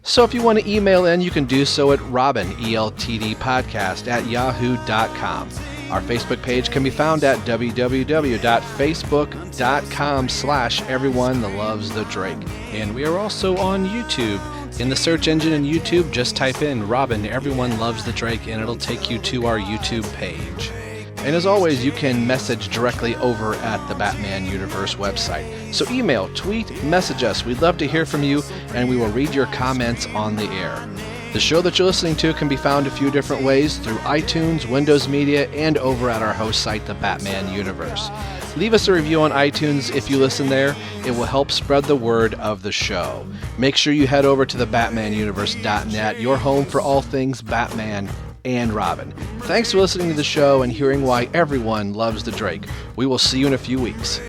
So if you want to email in, you can do so at robineltdpodcast@yahoo.com. Our Facebook page can be found at www.facebook.com/everyonethatlovesthedrake. And we are also on YouTube. In the search engine in YouTube, just type in Robin, Everyone Loves the Drake, and it'll take you to our YouTube page. And as always, you can message directly over at the Batman Universe website. So email, tweet, message us. We'd love to hear from you, and we will read your comments on the air. The show that you're listening to can be found a few different ways, through iTunes, Windows Media, and over at our host site, the Batman Universe. Leave us a review on iTunes if you listen there. It will help spread the word of the show. Make sure you head over to the BatmanUniverse.net, your home for all things Batman and Robin. Thanks for listening to the show and hearing why everyone loves the Drake. We will see you in a few weeks.